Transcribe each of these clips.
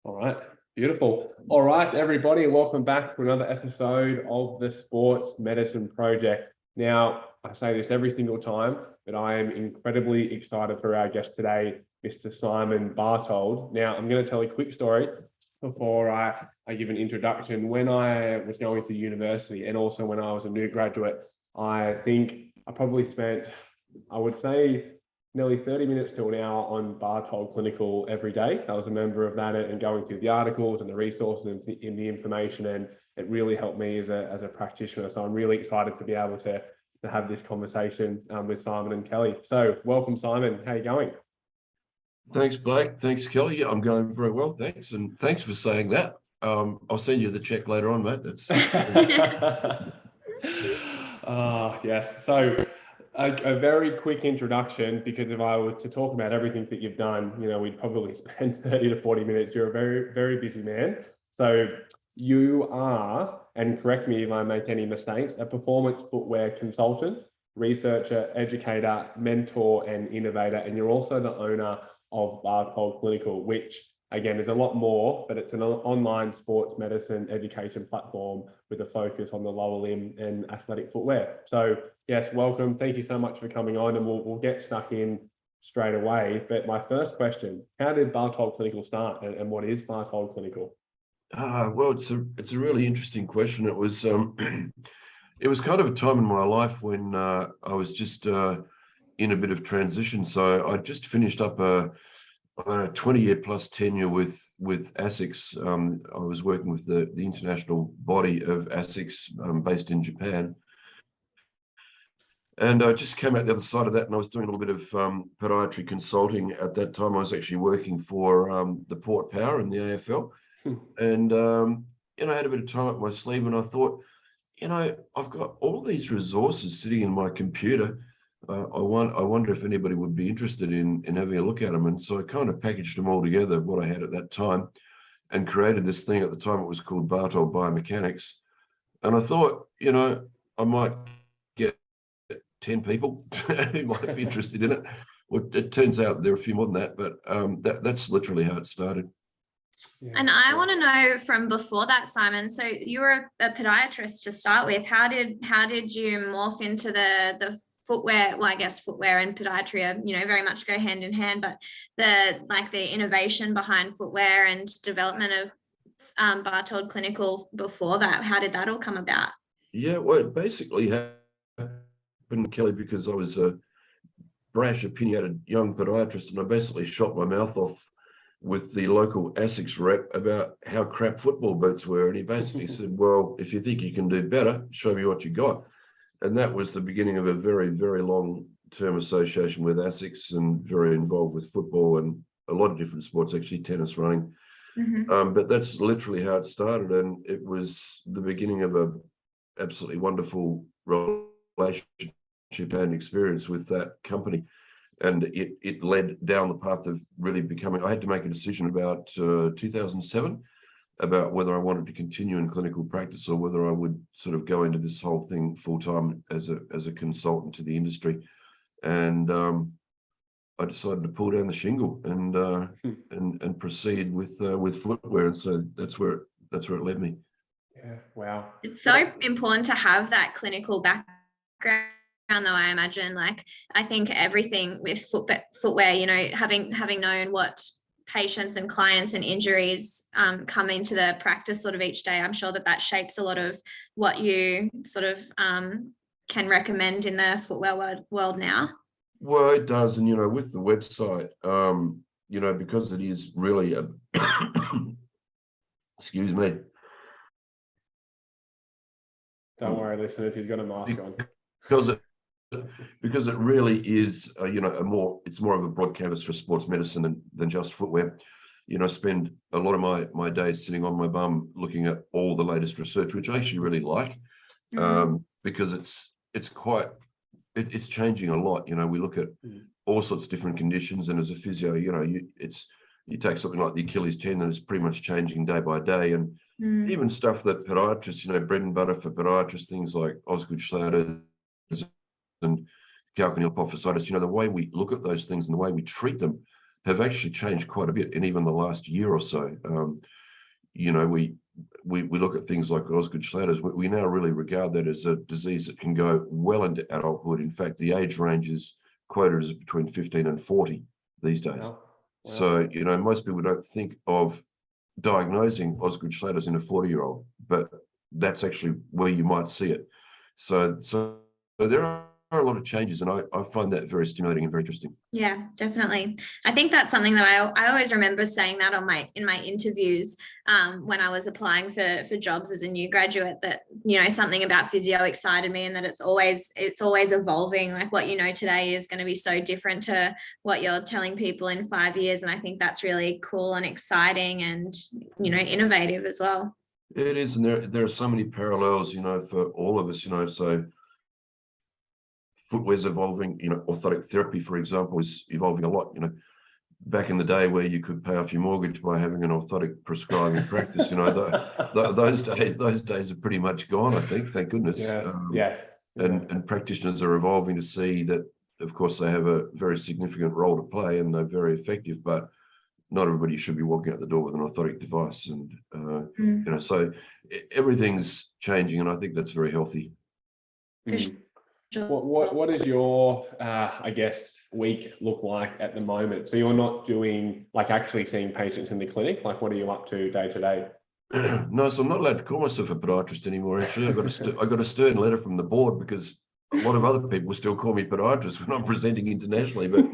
All right, beautiful. All right, everybody, welcome back to another episode of the Sports Medicine Project. Now, I say this every single time, but I am incredibly excited for our guest today, Mr. Simon Bartold. Now, I'm going to tell a quick story before I give an introduction. When I was going to university and also when I was a new graduate, I think I probably spent, I would say, nearly 30 minutes to an hour on Bartold Clinical every day. I was a member of that and going through the articles and the resources and the information, and it really helped me as a practitioner. So I'm really excited to be able to have this conversation with Simon and Kelly. So welcome, Simon. How are you going? Thanks, Blake. Thanks, Kelly. Yeah, I'm going very well. Thanks. And thanks for saying that. I'll send you the check later on, mate. That's yes. So a very quick introduction, because if I were to talk about everything that you've done, we'd probably spend 30 to 40 minutes. You're a very, very busy man. So you are, and correct me if I make any mistakes, a performance footwear consultant, researcher, educator, mentor, and innovator. And you're also the owner of Bartold Clinical, which again is a lot more, but it's an online sports medicine education platform with a focus on the lower limb and athletic footwear. So yes, welcome. Thank you so much for coming on, and we'll get stuck in straight away. But my first question, how did Bartold Clinical start, and what is Bartold Clinical? well, it's a really interesting question. It was it was kind of a time in my life when I was just in a bit of transition. So I just finished up a 20-year plus tenure with ASICS. I was working with the international body of ASICS based in Japan. And I just came out the other side of that, and I was doing a little bit of podiatry consulting. At that time, I was actually working for the Port Power in the AFL. And, I had a bit of time up my sleeve, and I thought, I've got all these resources sitting in my computer. I wonder if anybody would be interested in having a look at them. And so I kind of packaged them all together, what I had at that time, and created this thing. At the time, it was called Bartold Biomechanics. And I thought, I might get 10 people who might be interested in it. Well, it turns out there are a few more than that, but that's literally how it started. Yeah. And I want to know from before that, Simon, so you were a podiatrist to start with. How did you morph into the footwear? Well, I guess footwear and podiatry are, very much go hand in hand, but the innovation behind footwear and development of Bartold Clinical before that, how did that all come about? Yeah, well, it basically happened, Kelly, because I was a brash, opinionated young podiatrist, and I basically shot my mouth off with the local ASICS rep about how crap football boots were. And he basically said, well, if you think you can do better, show me what you got. And that was the beginning of a very, very long-term association with ASICS, and very involved with football and a lot of different sports, actually, tennis, running. Mm-hmm. But that's literally how it started. And it was the beginning of a absolutely wonderful relationship and experience with that company. And it led down the path of really becoming, I had to make a decision about 2007 about whether I wanted to continue in clinical practice or whether I would sort of go into this whole thing full time as a consultant to the industry. And I decided to pull down the shingle and proceed with footwear. And so that's where it led me. Yeah, wow. It's so important to have that clinical background. Though I imagine, I think everything with footwear, having known what patients and clients and injuries come into the practice sort of each day, I'm sure that shapes a lot of what you sort of can recommend in the footwear world now. Well, it does. And, with the website, because it is really a, excuse me. Don't worry, listeners, he's got a mask on. Because it really is, it's more of a broad canvas for sports medicine than just footwear. I spend a lot of my days sitting on my bum looking at all the latest research, which I actually really like, because it's changing a lot. We look at all sorts of different conditions, and as a physio, you take something like the Achilles tendon, it's pretty much changing day by day, and even stuff that podiatrists, bread and butter for podiatrists, things like Osgood-Schlatter and calcaneal apophysitis, the way we look at those things and the way we treat them have actually changed quite a bit in even the last year or so. You know, we look at things like Osgood-Schlatter's. We now really regard that as a disease that can go well into adulthood. In fact, the age range is quoted as between 15 and 40 these days. Wow. So, you know, most people don't think of diagnosing Osgood-Schlatter's in a 40-year-old, but that's actually where you might see it. So there are a lot of changes, and I find that very stimulating and very interesting. Yeah, definitely. I think that's something that I always remember saying that in my interviews when I was applying for jobs as a new graduate, that, you know, something about physio excited me, and that it's always evolving. Like what you know today is going to be so different to what you're telling people in 5 years. And I think that's really cool and exciting and, you know, innovative as well. It is, and there are so many parallels, you know, for all of us, you know. So footwear's evolving, you know, orthotic therapy, for example, is evolving a lot. You know, back in the day where you could pay off your mortgage by having an orthotic prescribing practice, you know, those days are pretty much gone, I think, thank goodness. Yes. And practitioners are evolving to see that, of course, they have a very significant role to play and they're very effective, but not everybody should be walking out the door with an orthotic device. And, you know, so everything's changing, and I think that's very healthy. What is your, I guess, week look like at the moment? So you're not doing, like, actually seeing patients in the clinic? Like, what are you up to day to day? No, so I'm not allowed to call myself a podiatrist anymore. Actually, I got a stern letter from the board because a lot of other people still call me podiatrist when I'm presenting internationally. But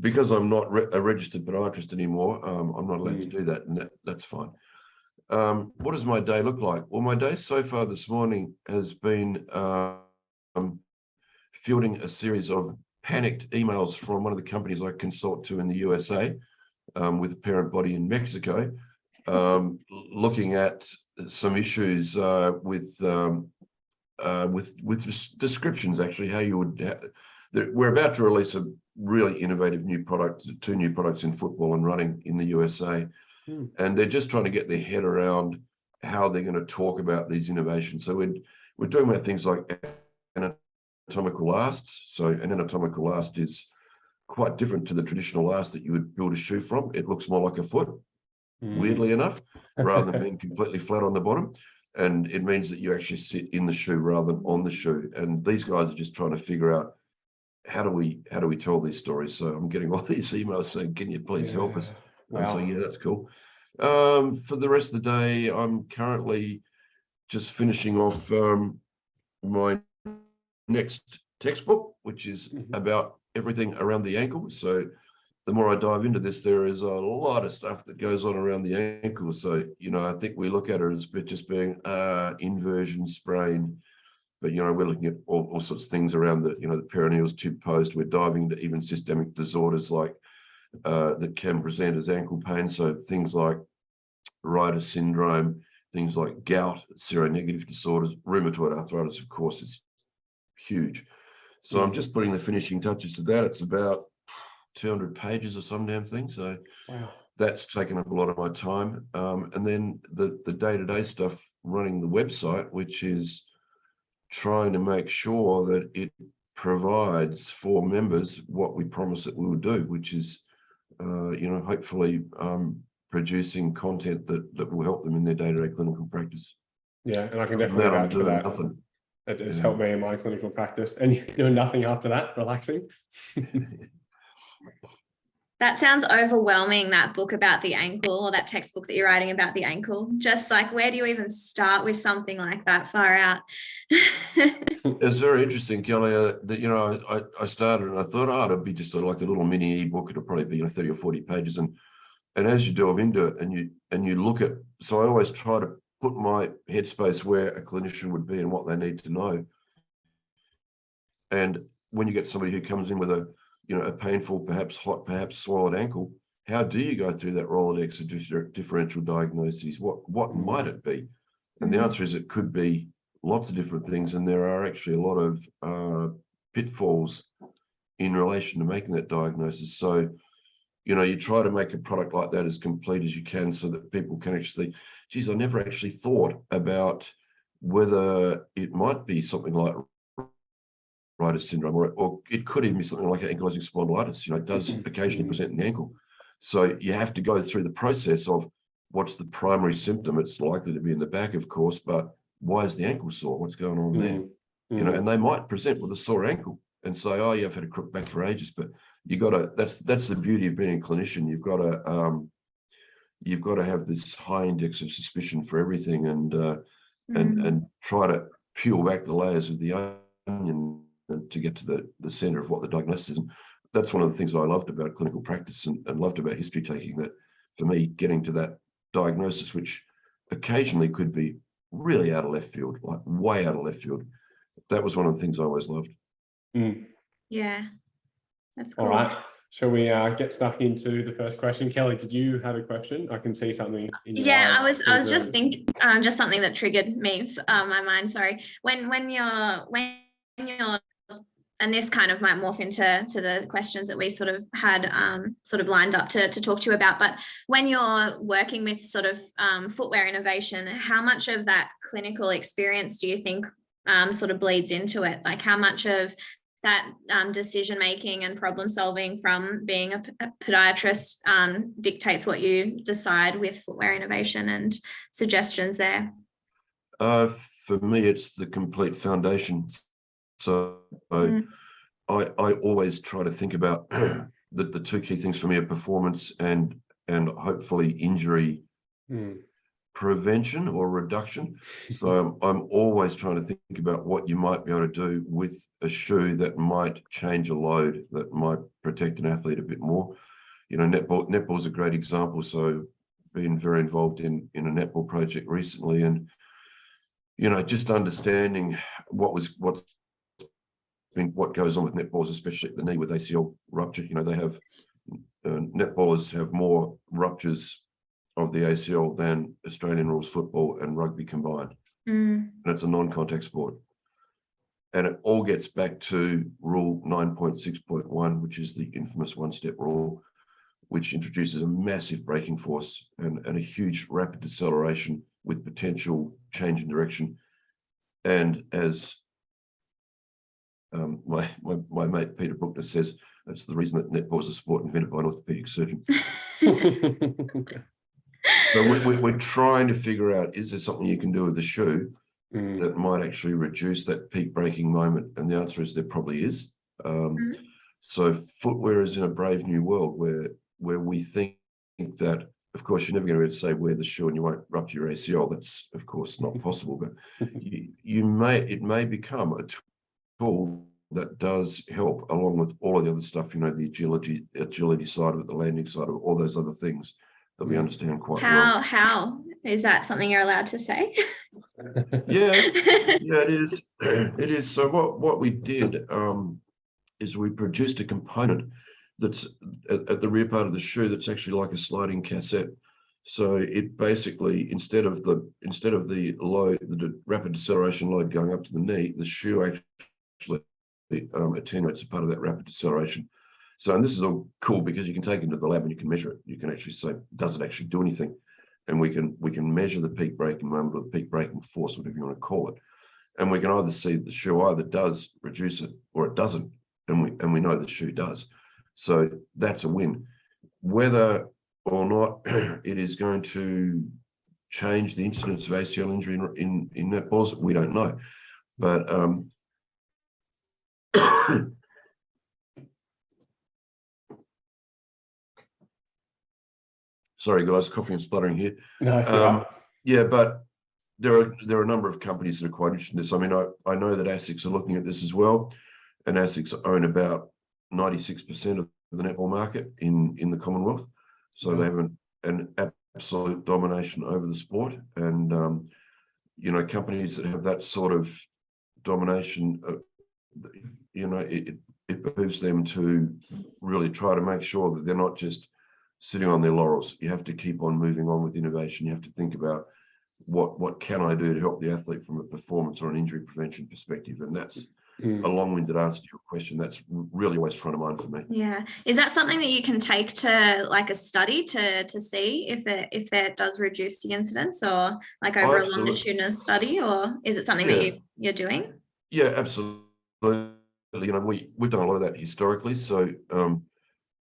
because I'm not a registered podiatrist anymore, I'm not allowed to do that, and that's fine. What does my day look like? Well, my day so far this morning has been fielding a series of panicked emails from one of the companies I consult to in the USA, with a parent body in Mexico, looking at some issues with descriptions, actually, how you would. We're about to release a really innovative new product, 2 new products in football and running in the USA, and they're just trying to get their head around how they're going to talk about these innovations. So we're talking about things like anatomical lasts. So an anatomical last is quite different to the traditional last that you would build a shoe from. It looks more like a foot, weirdly enough, rather than being completely flat on the bottom. And it means that you actually sit in the shoe rather than on the shoe. And these guys are just trying to figure out, how do we tell these stories? So I'm getting all these emails saying, can you please help us? Wow. So yeah, that's cool. For the rest of the day, I'm currently just finishing off my next textbook, which is about everything around the ankle. So the more I dive into this, there is a lot of stuff that goes on around the ankle. So, you know, I think we look at it as just being inversion, sprain, but, you know, we're looking at all sorts of things around the, you know, the peroneals, tib post. We're diving into even systemic disorders like that can present as ankle pain. So things like Reiter syndrome, things like gout, seronegative disorders, rheumatoid arthritis, of course, is huge. So I'm just putting the finishing touches to that. It's about 200 pages or some damn thing. So that's taken up a lot of my time. And then the day-to-day stuff, running the website, which is trying to make sure that it provides for members what we promised that we would do, which is, you know, hopefully producing content that will help them in their day-to-day clinical practice. Yeah, and I can definitely vouch for that. Nothing. It has helped me in my clinical practice. And you're doing nothing after that, relaxing. That sounds overwhelming, that book about the ankle, or that textbook that you're writing about the ankle. Just like, where do you even start with something like that? Far out. It's very interesting, Kelly, that, you know, I started and I thought, oh, it'd be just like a little mini ebook. It'll probably be, you know, 30 or 40 pages. And as you delve into it and you look at, so I always try to put my headspace where a clinician would be and what they need to know. And when you get somebody who comes in with a, you know, a painful, perhaps hot, perhaps swollen ankle, how do you go through that Rolodex of differential diagnoses? What might it be? And the answer is it could be lots of different things. And there are actually a lot of pitfalls in relation to making that diagnosis. So, you know, you try to make a product like that as complete as you can so that people can actually, geez, I never actually thought about whether it might be something like arthritis syndrome, or it could even be something like ankylosing spondylitis. It does occasionally present in the ankle. So you have to go through the process of what's the primary symptom. It's likely to be in the back, of course, but why is the ankle sore? What's going on there? And they might present with a sore ankle and say, oh, yeah, I've had a crook back for ages. But you got to, that's the beauty of being a clinician. You've got to have this high index of suspicion for everything, and try to peel back the layers of the onion to get to the center of what the diagnosis is. And that's one of the things that I loved about clinical practice and loved about history taking, that for me, getting to that diagnosis, which occasionally could be really out of left field, like way out of left field. That was one of the things I always loved. Yeah, that's cool. All right. Shall we get stuck into the first question? Kelly, did you have a question? I can see something in your eyes. I was just thinking, just something that triggered me, my mind. Sorry. When you're, and this kind of might morph into the questions that we sort of had sort of lined up to talk to you about. But when you're working with sort of footwear innovation, how much of that clinical experience do you think sort of bleeds into it? Like how much of that decision making and problem solving from being a podiatrist dictates what you decide with footwear innovation and suggestions there? For me, it's the complete foundation. So I always try to think about the two key things for me are performance and hopefully injury prevention or reduction. So I'm always trying to think about what you might be able to do with a shoe that might change a load, that might protect an athlete a bit more. Netball is a great example. So been very involved in a netball project recently, and just understanding what goes on with netballs, especially at the knee with ACL rupture. They have netballers have more ruptures of the ACL than Australian rules football and rugby combined. And it's a non-contact sport. And it all gets back to rule 9.6.1, which is the infamous one-step rule, which introduces a massive braking force and a huge rapid deceleration with potential change in direction. And as my mate Peter Bruckner says, that's the reason that netball is a sport invented by an orthopedic surgeon. So we're trying to figure out, is there something you can do with the shoe that might actually reduce that peak braking moment? And the answer is there probably is. So footwear is in a brave new world where we think that, of course, you're never going to be able to say wear the shoe and you won't rupture your ACL. That's, of course, not possible. But it may become a tool that does help, along with all of the other stuff, the agility side of it, the landing side of it, all those other things that we understand quite well. How is that something you're allowed to say? Yeah, it is. It is. So what we did is we produced a component that's at the rear part of the shoe that's actually like a sliding cassette. So it basically, instead of the load, the rapid deceleration load going up to the knee, the shoe actually attenuates a part of that rapid deceleration. So, and this is all cool because you can take it into the lab and you can measure it. You can actually say, does it actually do anything? And we can measure the peak braking moment or the peak braking force, whatever you want to call it. And we can either see the shoe either does reduce it or it doesn't. And we know the shoe does. So that's a win. Whether or not it is going to change the incidence of ACL injury in netballs, we don't know. But sorry guys, coughing and spluttering here. No, yeah, but there are a number of companies that are quite interested in this. I mean, I know that ASICS are looking at this as well, and ASICS own about 96% of the netball market in the Commonwealth. So they have an absolute domination over the sport, and companies that have that sort of domination, it behooves them to really try to make sure that they're not just sitting on their laurels. You have to keep on moving on with innovation. You have to think about what can I do to help the athlete from a performance or an injury prevention perspective, and that's a long-winded answer to your question. That's really always front of mind for me. Yeah. Is that something that you can take to like a study to see if it does reduce the incidence, or like over a longitudinal study, or is it something that you're doing? Yeah, absolutely. you know, we've done a lot of that historically. So,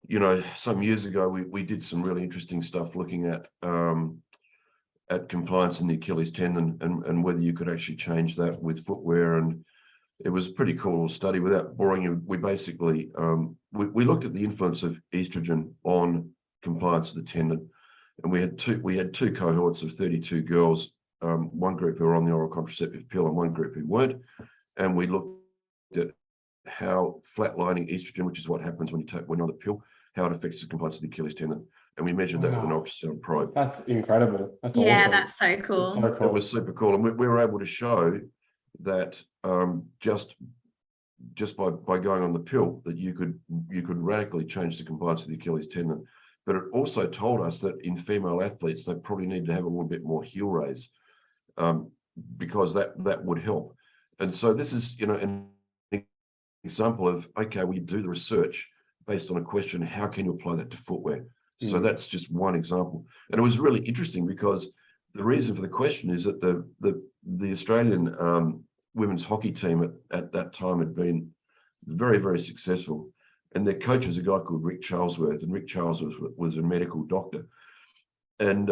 you know, some years ago, we did some really interesting stuff looking at compliance in the Achilles tendon and whether you could actually change that with footwear. And it was a pretty cool study. Without boring you, we basically we looked at the influence of estrogen on compliance of the tendon, and we had two cohorts of 32 girls, one group who were on the oral contraceptive pill and one group who weren't, and we looked at how flatlining estrogen, which is what happens when when on the pill, how it affects the compliance of the Achilles tendon, and we measured that with an ultrasound probe. That's incredible. That's Yeah, awesome. that's so cool. So cool. It was super cool, and we were able to show that just by going on the pill, that you could radically change the compliance of the Achilles tendon. But it also told us that in female athletes, they probably need to have a little bit more heel raise, because that would help. And so this is, you know, an example of, okay, we do the research based on a question, how can you apply that to footwear? So that's just one example. And it was really interesting because the reason for the question is that the Australian women's hockey team at that time had been very, very successful. And their coach was a guy called Rick Charlesworth, and Rick Charlesworth was a medical doctor. And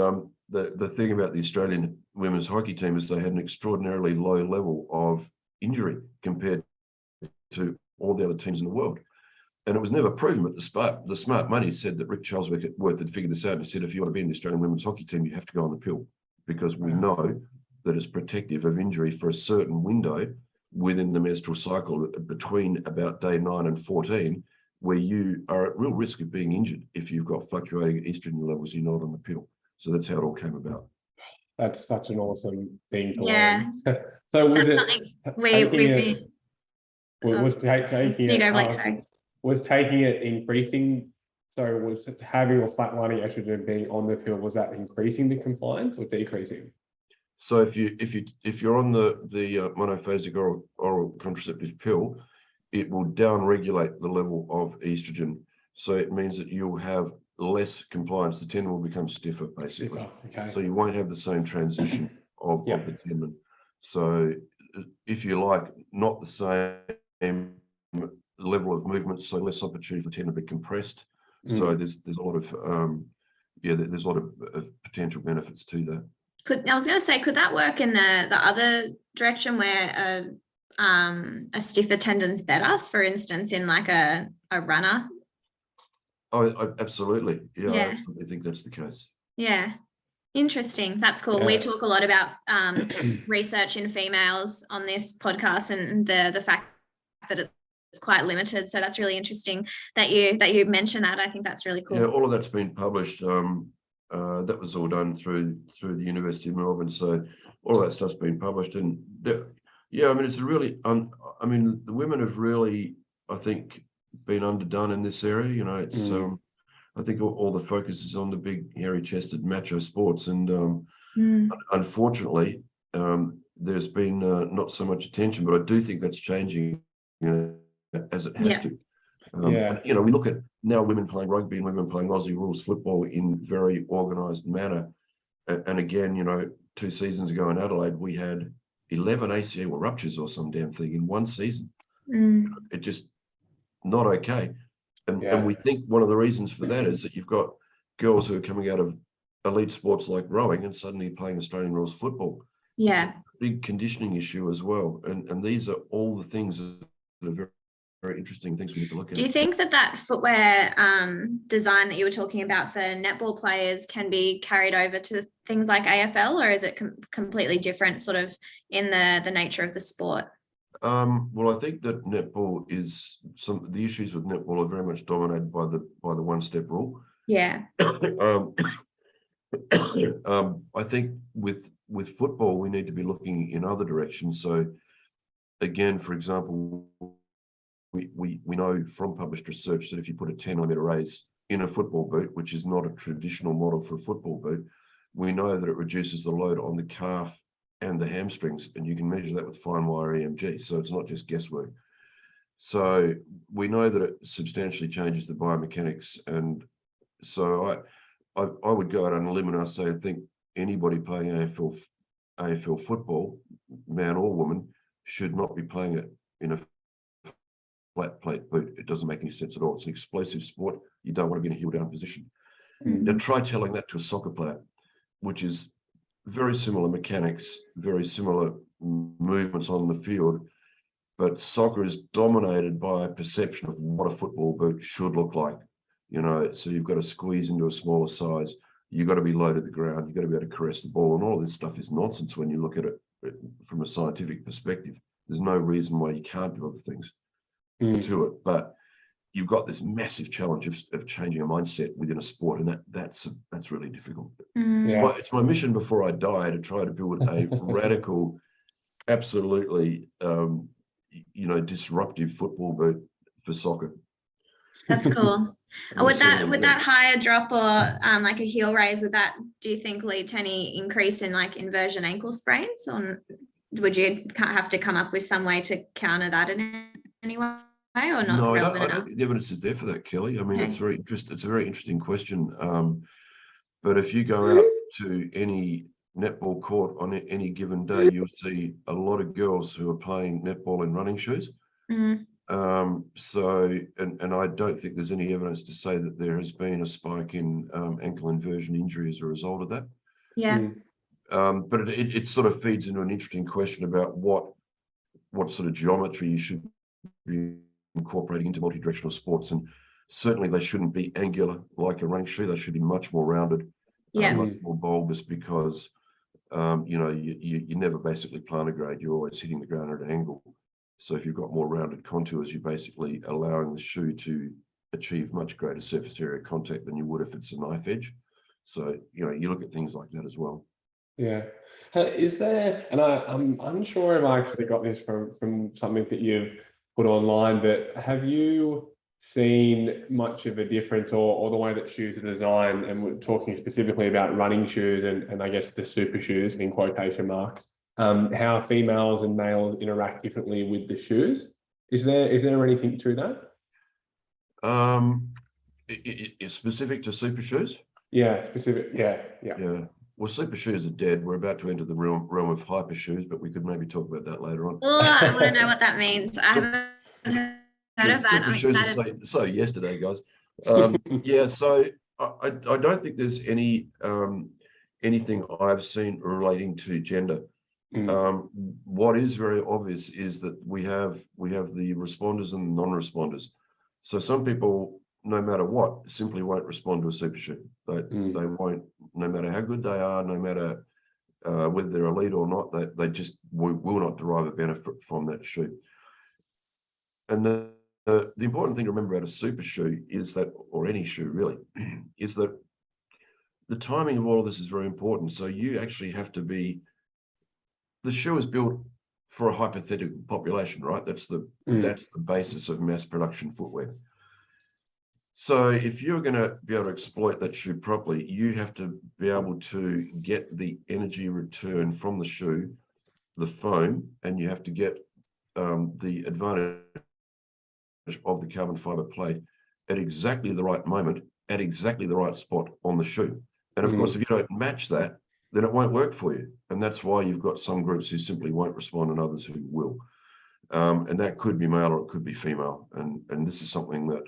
the thing about the Australian women's hockey team is they had an extraordinarily low level of injury compared to all the other teams in the world. And it was never proven, but the smart money said that Rick Charlesworth had figured this out. And he said, if you want to be in the Australian women's hockey team, you have to go on the pill, because we know that it's protective of injury for a certain window within the menstrual cycle between about day 9 and 14, where you are at real risk of being injured if you've got fluctuating estrogen levels, you're not on the pill. So that's how it all came about. That's such an awesome thing to Yeah. learn. So was That's it was taking it increasing? So was having or flatlining estrogen being on the pill, was that increasing the compliance or decreasing? So if you're on the monophasic oral contraceptive pill, it will down-regulate the level of estrogen. So it means that you'll have less compliance. The tendon will become stiffer, basically. Okay. So you won't have the same transition of the tendon. So if you like, not the same level of movement, so less opportunity for the tendon to be compressed. So there's a lot of there's a lot of potential benefits to that. I was going to say, could that work in the other direction where a stiffer tendon's better, for instance, in like a runner? Oh, absolutely. Yeah, I Yeah. absolutely think that's the case. Yeah. Interesting. That's cool. Yeah. We talk a lot about research in females on this podcast, and the fact that it's quite limited. So that's really interesting that you mentioned that. I think that's really cool. Yeah, all of that's been published. That was all done through the University of Melbourne. So all of that stuff's been published, and yeah, I mean, it's a really I mean, the women have really, I think, been underdone in this area. You know, it's I think all the focus is on the big hairy-chested macho sports, and unfortunately, there's been not so much attention. But I do think that's changing, you know, as it has to. You know, we look at now women playing rugby and women playing Aussie rules football in very organised manner. And again, you know, 2 seasons ago in Adelaide, we had 11 ACL ruptures or some damn thing in one season. It just not okay. And we think one of the reasons for that is that you've got girls who are coming out of elite sports like rowing and suddenly playing Australian rules football. Yeah. It's a big conditioning issue as well. And these are all the things that are very, very interesting things we need to look at. Do you think that footwear design that you were talking about for netball players can be carried over to things like AFL, or is it completely different sort of in the nature of the sport? Well, I think that netball is the issues with netball are very much dominated by the one-step rule. Yeah. I think with football, we need to be looking in other directions. So again, for example, we know from published research that if you put a 10mm raise in a football boot, which is not a traditional model for a football boot, we know that it reduces the load on the calf and the hamstrings, and you can measure that with fine wire EMG. So it's not just guesswork. So we know that it substantially changes the biomechanics. And so I would go out on a limb and I say, I think anybody playing AFL football, man or woman, should not be playing it in a flat plate boot. It doesn't make any sense at all. It's an explosive sport. You don't want to be in a heel down position. Mm. Now try telling that to a soccer player, which is very similar mechanics, very similar movements on the field, but soccer is dominated by a perception of what a football boot should look like. So you've got to squeeze into a smaller size. You've got to be low to the ground. You've got to be able to caress the ball, and all this stuff is nonsense when you look at it from a scientific perspective. There's no reason why you can't do other things to it, but you've got this massive challenge of changing a mindset within a sport, and that's really difficult. Mm. It's my mission before I die to try to build a radical, absolutely, disruptive football boot for soccer. That's cool. Would that higher drop or like a heel raise, do you think lead to any increase in like inversion ankle sprains? Or would you have to come up with some way to counter that in any way, or not? No, I don't think the evidence is there for that, Kelly. I mean, Okay. it's a very interesting question. But if you go out to any netball court on any given day, you'll see a lot of girls who are playing netball in running shoes. Mm. And I don't think there's any evidence to say that there has been a spike in ankle inversion injury as a result of that. Yeah. But it sort of feeds into an interesting question about what sort of geometry you should be incorporating into multi-directional sports. And certainly they shouldn't be angular like a running shoe. They should be much more rounded, much more bulbous, because you never basically plantar you're always hitting the ground at an angle. So if you've got more rounded contours, you're basically allowing the shoe to achieve much greater surface area contact than you would if it's a knife edge. So you look at things like that as well. Yeah. Is there, and I'm unsure if I actually got this from something that you've put online, but have you seen much of a difference or the way that shoes are designed? And we're talking specifically about running shoes and I guess the super shoes in quotation marks, how females and males interact differently with the shoes. Is there anything to that? It's specific to super shoes? Yeah, specific. Yeah. Well, super shoes are dead. We're about to enter the realm of hyper shoes, but we could maybe talk about that later on. Well, I want to know what that means. I haven't heard of that. I'm excited. So yesterday, guys. So I don't think there's anything I've seen relating to gender. What is very obvious is that we have the responders and the non-responders. So some people, no matter what, simply won't respond to a super shoe. They won't, no matter how good they are, no matter whether they're elite or not, they just will not derive a benefit from that shoe. And the important thing to remember about a super shoe is that, or any shoe really, is that the timing of all of this is very important. So you actually have to be, the shoe is built for a hypothetical population, right? That's the basis of mass production footwear. So if you're going to be able to exploit that shoe properly, you have to be able to get the energy return from the shoe, the foam, and you have to get the advantage of the carbon fiber plate at exactly the right moment, at exactly the right spot on the shoe. And of course, if you don't match that, then it won't work for you. And that's why you've got some groups who simply won't respond and others who will. And that could be male or it could be female. And this is something that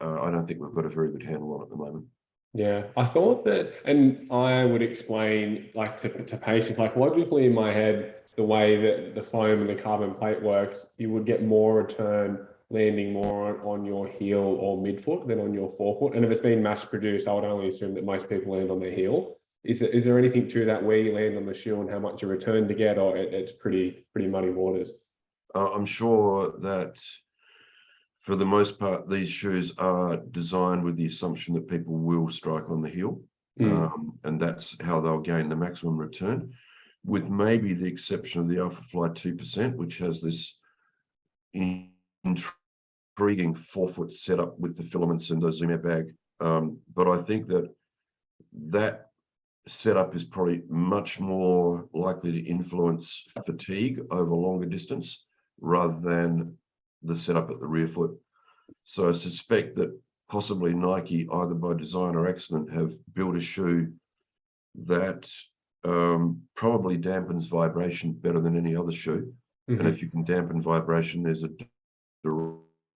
I don't think we've got a very good handle on at the moment. Yeah, I thought that, and I would explain like to patients, like logically in my head, the way that the foam and the carbon plate works, you would get more return landing more on your heel or midfoot than on your forefoot. And if it's been mass produced, I would only assume that most people land on their heel. Is there anything to that where you land on the shoe and how much you return to get, or it's pretty muddy waters? I'm sure that for the most part, these shoes are designed with the assumption that people will strike on the heel. And that's how they'll gain the maximum return, with maybe the exception of the Alpha Fly 2%, which has this intriguing forefoot setup with the filaments and the zoom out bag. But I think that setup is probably much more likely to influence fatigue over longer distance rather than the setup at the rear foot. So I suspect that possibly Nike, either by design or accident, have built a shoe that probably dampens vibration better than any other shoe. And if you can dampen vibration, there's a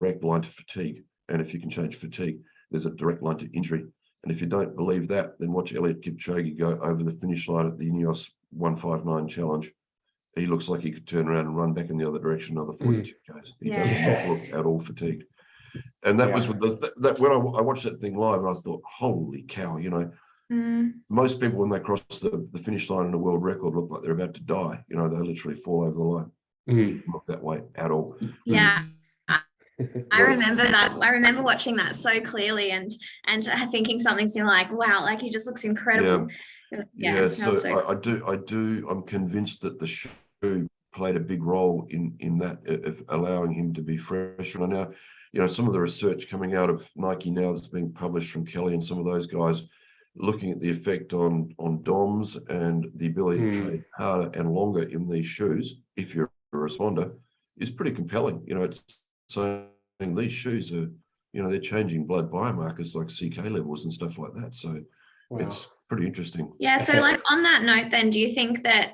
direct line to fatigue. And if you can change fatigue, there's a direct line to injury. And if you don't believe that, then watch Eliud Kipchoge go over the finish line at the Ineos 159 challenge. He looks like he could turn around and run back in the other direction another 42 k's. He does not look at all fatigued. And that was with that when I watched that thing live, and I thought, holy cow, you know, most people when they cross the finish line in a world record look like they're about to die. You know, they literally fall over the line. Not that way at all. Yeah. I remember that. I remember watching that so clearly and thinking something similar, like, wow, like he just looks incredible. So I'm convinced that the shoe played a big role in that, of allowing him to be fresh. And now, you know, some of the research coming out of Nike now that's being published from Kelly and some of those guys looking at the effect on DOMs and the ability to train harder and longer in these shoes, if you're a responder, is pretty compelling. You know, it's saying these shoes are, you know, they're changing blood biomarkers like CK levels and stuff like that. So it's pretty interesting. Yeah. So like on that note, then, do you think that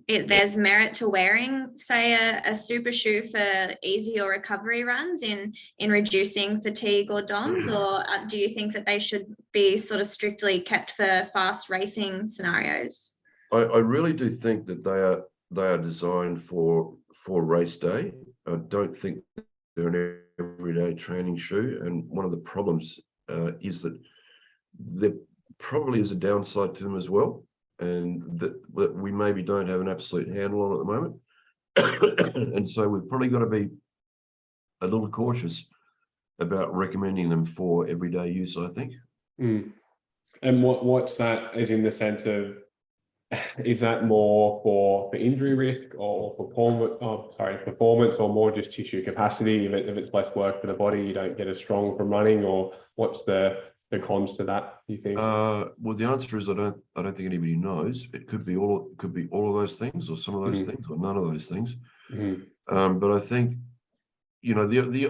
there's merit to wearing, say, a super shoe for easier recovery runs in reducing fatigue or DOMs, or do you think that they should be sort of strictly kept for fast racing scenarios? I really do think that they are designed for race day. I don't think they're an everyday training shoe, and one of the problems is that there probably is a downside to them as well, and that we maybe don't have an absolute handle on at the moment. And so we've probably got to be a little cautious about recommending them for everyday use, I think. And what's that, as in the sense of, is that more for injury risk or for performance, or more just tissue capacity? If it's less work for the body, you don't get as strong from running, or what's the cons to that, do you think? Well, the answer is I don't think anybody knows. It could be all of those things, or some of those things, or none of those things. But I think, you know, the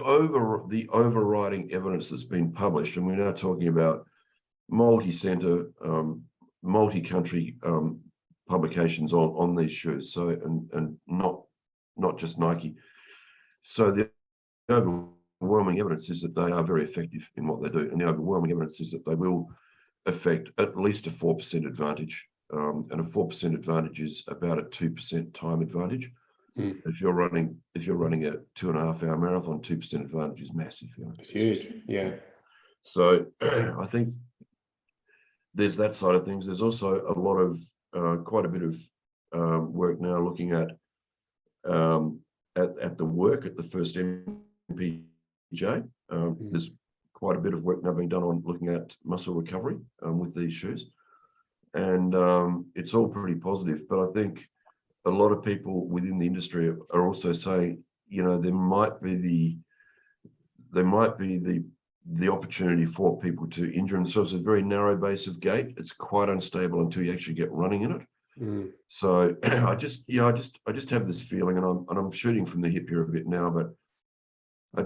overriding evidence that's been published, and we're now talking about multi-center, multi-country publications on these shoes. So and not just Nike. So the overwhelming evidence is that they are very effective in what they do, and the overwhelming evidence is that they will affect at least a 4% advantage, and a 4% advantage is about a 2% time advantage. If you're running a 2.5 hour marathon, 2% advantage is massive. You know? It's huge. Yeah. So I think there's that side of things. There's also a lot of quite a bit of work now looking at the work at the first MPJ. There's quite a bit of work now being done on looking at muscle recovery with these shoes, and it's all pretty positive. But I think a lot of people within the industry are also saying, you know, there might be the opportunity for people to injure themselves. It's a very narrow base of gait. It's quite unstable until you actually get running in it. So I just have this feeling, and I'm shooting from the hip here a bit now, but I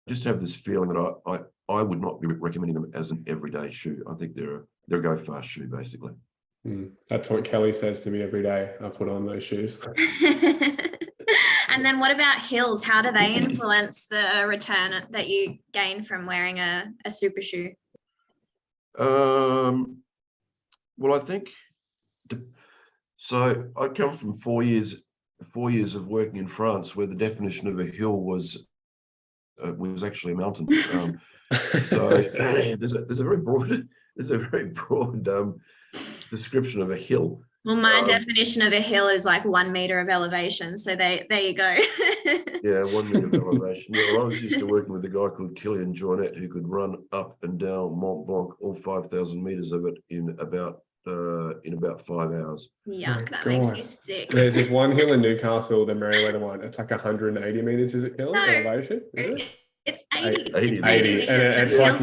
just have this feeling that I would not be recommending them as an everyday shoe. I think they're a go fast shoe, basically. That's what Kelly says to me every day. I put on those shoes. And then what about heels? How do they influence the return that you gain from wearing a super shoe? Well, I think so. I come from 4 years of working in France, where the definition of a hill was actually a mountain. So there's a very broad description of a hill. Well, my definition of a hill is like 1 meter of elevation. So there you go. Yeah, 1 meter of elevation. Yeah, well, I was used to working with a guy called Kilian Jornet, who could run up and down Mont Blanc, all 5,000 meters of it in about 5 hours. Yuck, that makes me sick. There's this one hill in Newcastle, the Meriwether one. It's like 180 meters, is it, Kelly? Elevation? Is it? It's 80. 80. And it's like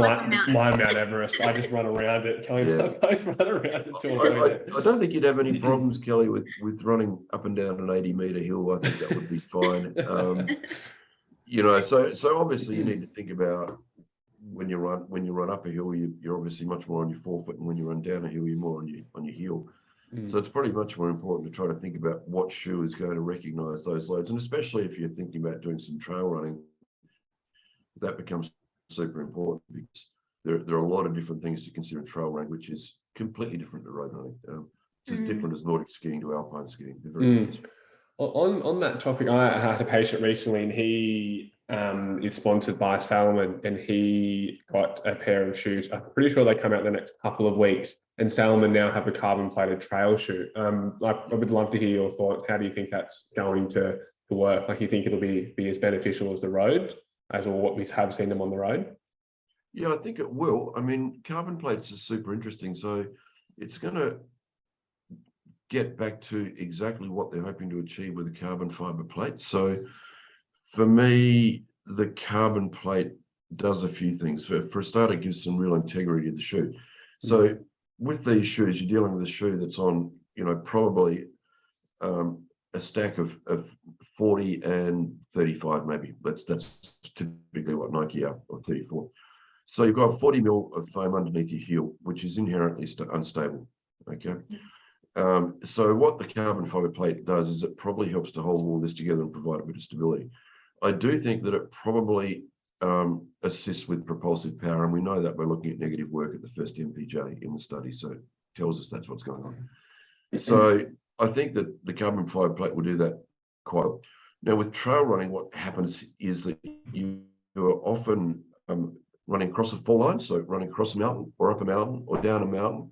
my Mount Everest. I just run around it. Kelly and I both run around it. I don't think you'd have any problems, Kelly, with running up and down an 80-meter hill. I think that would be fine. You know, so obviously you need to think about when you run up a hill, you're obviously much more on your forefoot, and when you run down a hill, you're more on your heel. So it's probably much more important to try to think about what shoe is going to recognize those loads, and especially if you're thinking about doing some trail running. that becomes super important because there are a lot of different things to consider in trail running, which is completely different to road running. It's as different as Nordic skiing to alpine skiing. They're very different. On that topic, I had a patient recently, and he is sponsored by Salomon, and he got a pair of shoes. I'm pretty sure they come out in the next couple of weeks, and Salomon now have a carbon-plated trail shoe. I would love to hear your thoughts. How do you think that's going to work? Like, you think it'll be as beneficial as the road, as or what we have seen them on the road? Yeah, I think it will. I mean, carbon plates are super interesting. So it's going to get back to exactly what they're hoping to achieve with a carbon fiber plate. So for me, the carbon plate does a few things. For a start, it gives some real integrity to the shoe. So with these shoes, you're dealing with a shoe that's on, probably a stack of 40 and 35, maybe. That's typically what Nike are, or 34. So you've got 40 mil of foam underneath your heel, which is inherently unstable. Okay. So what the carbon fiber plate does is it probably helps to hold all this together and provide a bit of stability. I do think that it probably assists with propulsive power, and we know that by looking at negative work at the first MPJ in the study, so it tells us that's what's going on. So I think that the carbon fiber plate will do that quite well. Now with trail running, what happens is that you are often running across a fall line, so running across a mountain or up a mountain or down a mountain,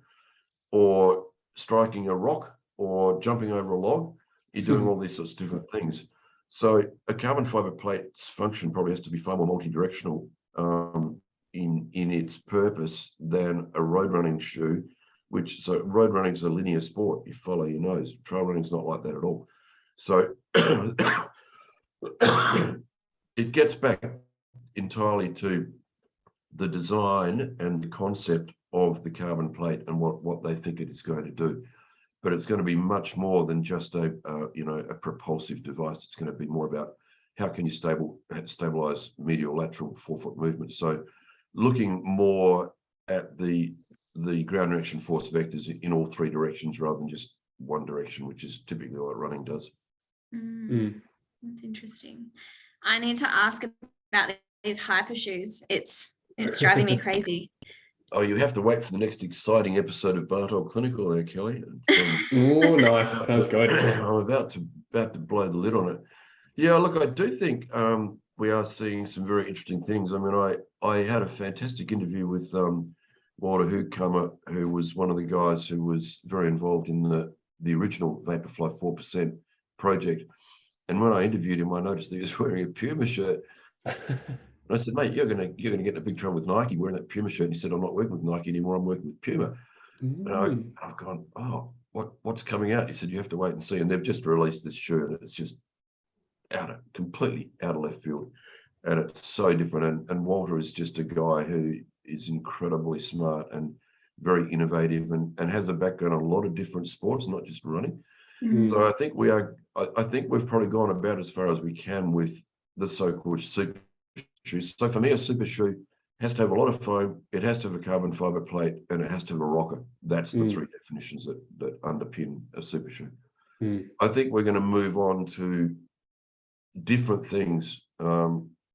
or striking a rock or jumping over a log. You're doing all these sorts of different things. So a carbon fiber plate's function probably has to be far more multi-directional in its purpose than a road running shoe, so road running is a linear sport. You follow your nose. Trail running is not like that at all. So it gets back entirely to the design and the concept of the carbon plate and what they think it is going to do. But it's going to be much more than just a propulsive device. It's going to be more about how can you stabilize medial lateral forefoot movement. So looking more at the ground reaction force vectors in all three directions rather than just one direction, which is typically what running does. That's interesting. I need to ask about these hyper shoes. It's driving me crazy. Oh, you have to wait for the next exciting episode of Bartold Clinical there, Kelly. Oh, nice. Sounds good. I'm about to blow the lid on it. Yeah, look, I do think we are seeing some very interesting things. I mean, I had a fantastic interview with Walter Hoogkamer, who was one of the guys who was very involved in the original Vaporfly 4% project. And when I interviewed him, I noticed that he was wearing a Puma shirt. And I said, mate, you're gonna get in a big trouble with Nike wearing that Puma shirt. And he said, I'm not working with Nike anymore. I'm working with Puma. And I've gone, oh, what's coming out? He said, you have to wait and see. And they've just released this shoe, and it's just completely out of left field. And it's so different. And Walter is just a guy who is incredibly smart and very innovative and has a background in a lot of different sports, not just running. So I think I think we've probably gone about as far as we can with the so-called super shoes. So for me, a super shoe has to have a lot of foam, it has to have a carbon fiber plate, and it has to have a rocker. That's the three definitions that underpin a super shoe. I think we're going to move on to different things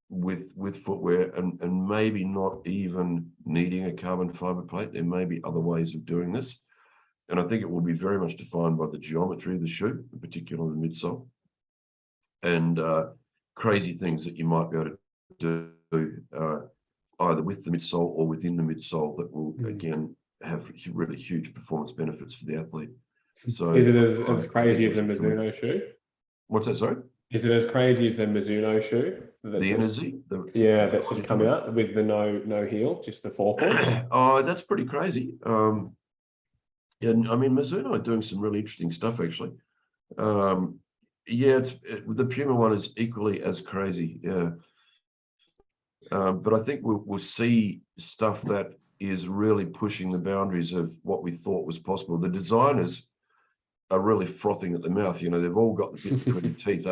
with footwear and maybe not even needing a carbon fiber plate. There may be other ways of doing this. And I think it will be very much defined by the geometry of the shoe, in particular the midsole, and crazy things that you might be able to do either with the midsole or within the midsole that will, again, have really huge performance benefits for the athlete. So is it as crazy as the Mizuno shoe? What's that, sorry? Is it as crazy as the Mizuno shoe? The Energy? That's just come out with the no heel, just the forefoot. Oh, that's pretty crazy. Yeah, I mean, Mizuno are doing some really interesting stuff, actually. Yeah, the Puma one is equally as crazy. Yeah. But I think we'll see stuff that is really pushing the boundaries of what we thought was possible. The designers are really frothing at the mouth. You know, they've all got the bit between teeth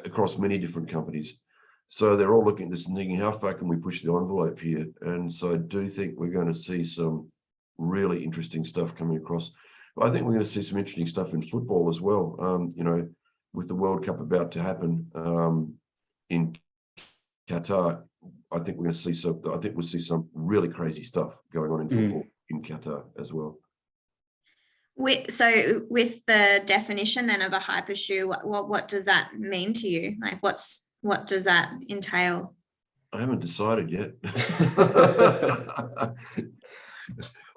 across many different companies. So they're all looking at this and thinking, how far can we push the envelope here? And so I do think we're going to see some really interesting stuff coming across. But I think we're going to see some interesting stuff in football as well. You know, with the World Cup about to happen in Qatar, I think we'll see some really crazy stuff going on in football in Qatar as well. So with the definition then of a hyper shoe, what does that mean to you? Like what does that entail? I haven't decided yet.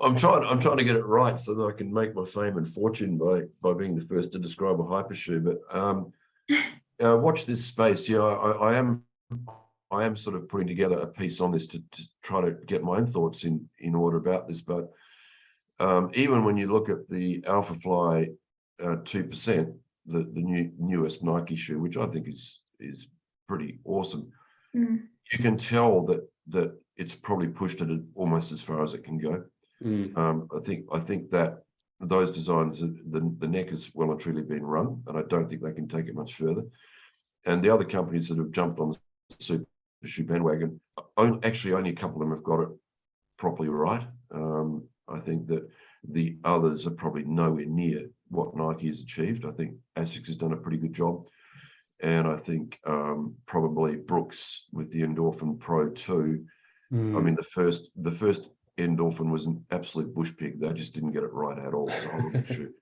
I'm trying to get it right so that I can make my fame and fortune by being the first to describe a hyper shoe. But watch this space. Yeah, I am sort of putting together a piece on this to try to get my own thoughts in order about this. But even when you look at the Alpha Fly 2%, the newest Nike shoe, which I think is pretty awesome, you can tell that it's probably pushed it almost as far as it can go. I think that those designs, the neck has well and truly been run, and I don't think they can take it much further. And the other companies that have jumped on the super shoe bandwagon, actually only a couple of them have got it properly right. I think that the others are probably nowhere near what Nike has achieved. I think Asics has done a pretty good job. And I think probably Brooks with the Endorphin Pro 2. I mean, the first Endorphin was an absolute bush pig. They just didn't get it right at all. The whole shoe.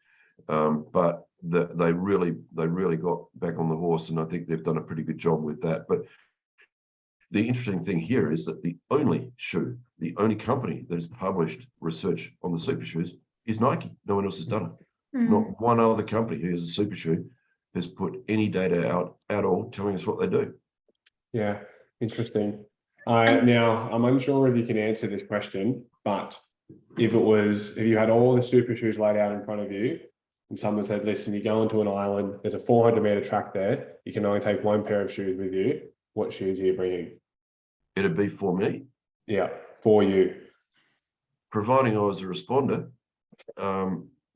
But they really got back on the horse, and I think they've done a pretty good job with that. But the interesting thing here is that the only company that has published research on the super shoes is Nike. No one else has done it. Not one other company who has a super shoe has put any data out at all telling us what they do. Yeah, interesting. Now, I'm unsure if you can answer this question, but if you had all the super shoes laid out in front of you and someone said, listen, you go onto an island, there's a 400-meter track there, you can only take one pair of shoes with you, what shoes are you bringing? It'd be for me. Yeah, for you. Providing I was a responder,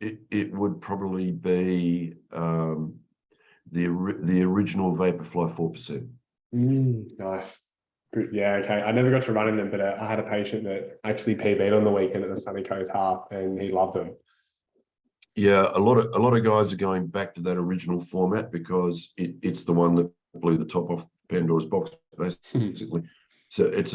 it would probably be the original Vaporfly 4%. Nice. Yeah, okay. I never got to run in them, but I had a patient that actually PB'd on the weekend at the Sunny Coast Half, and he loved them. Yeah, a lot of guys are going back to that original format because it's the one that blew the top off Pandora's box, basically. So it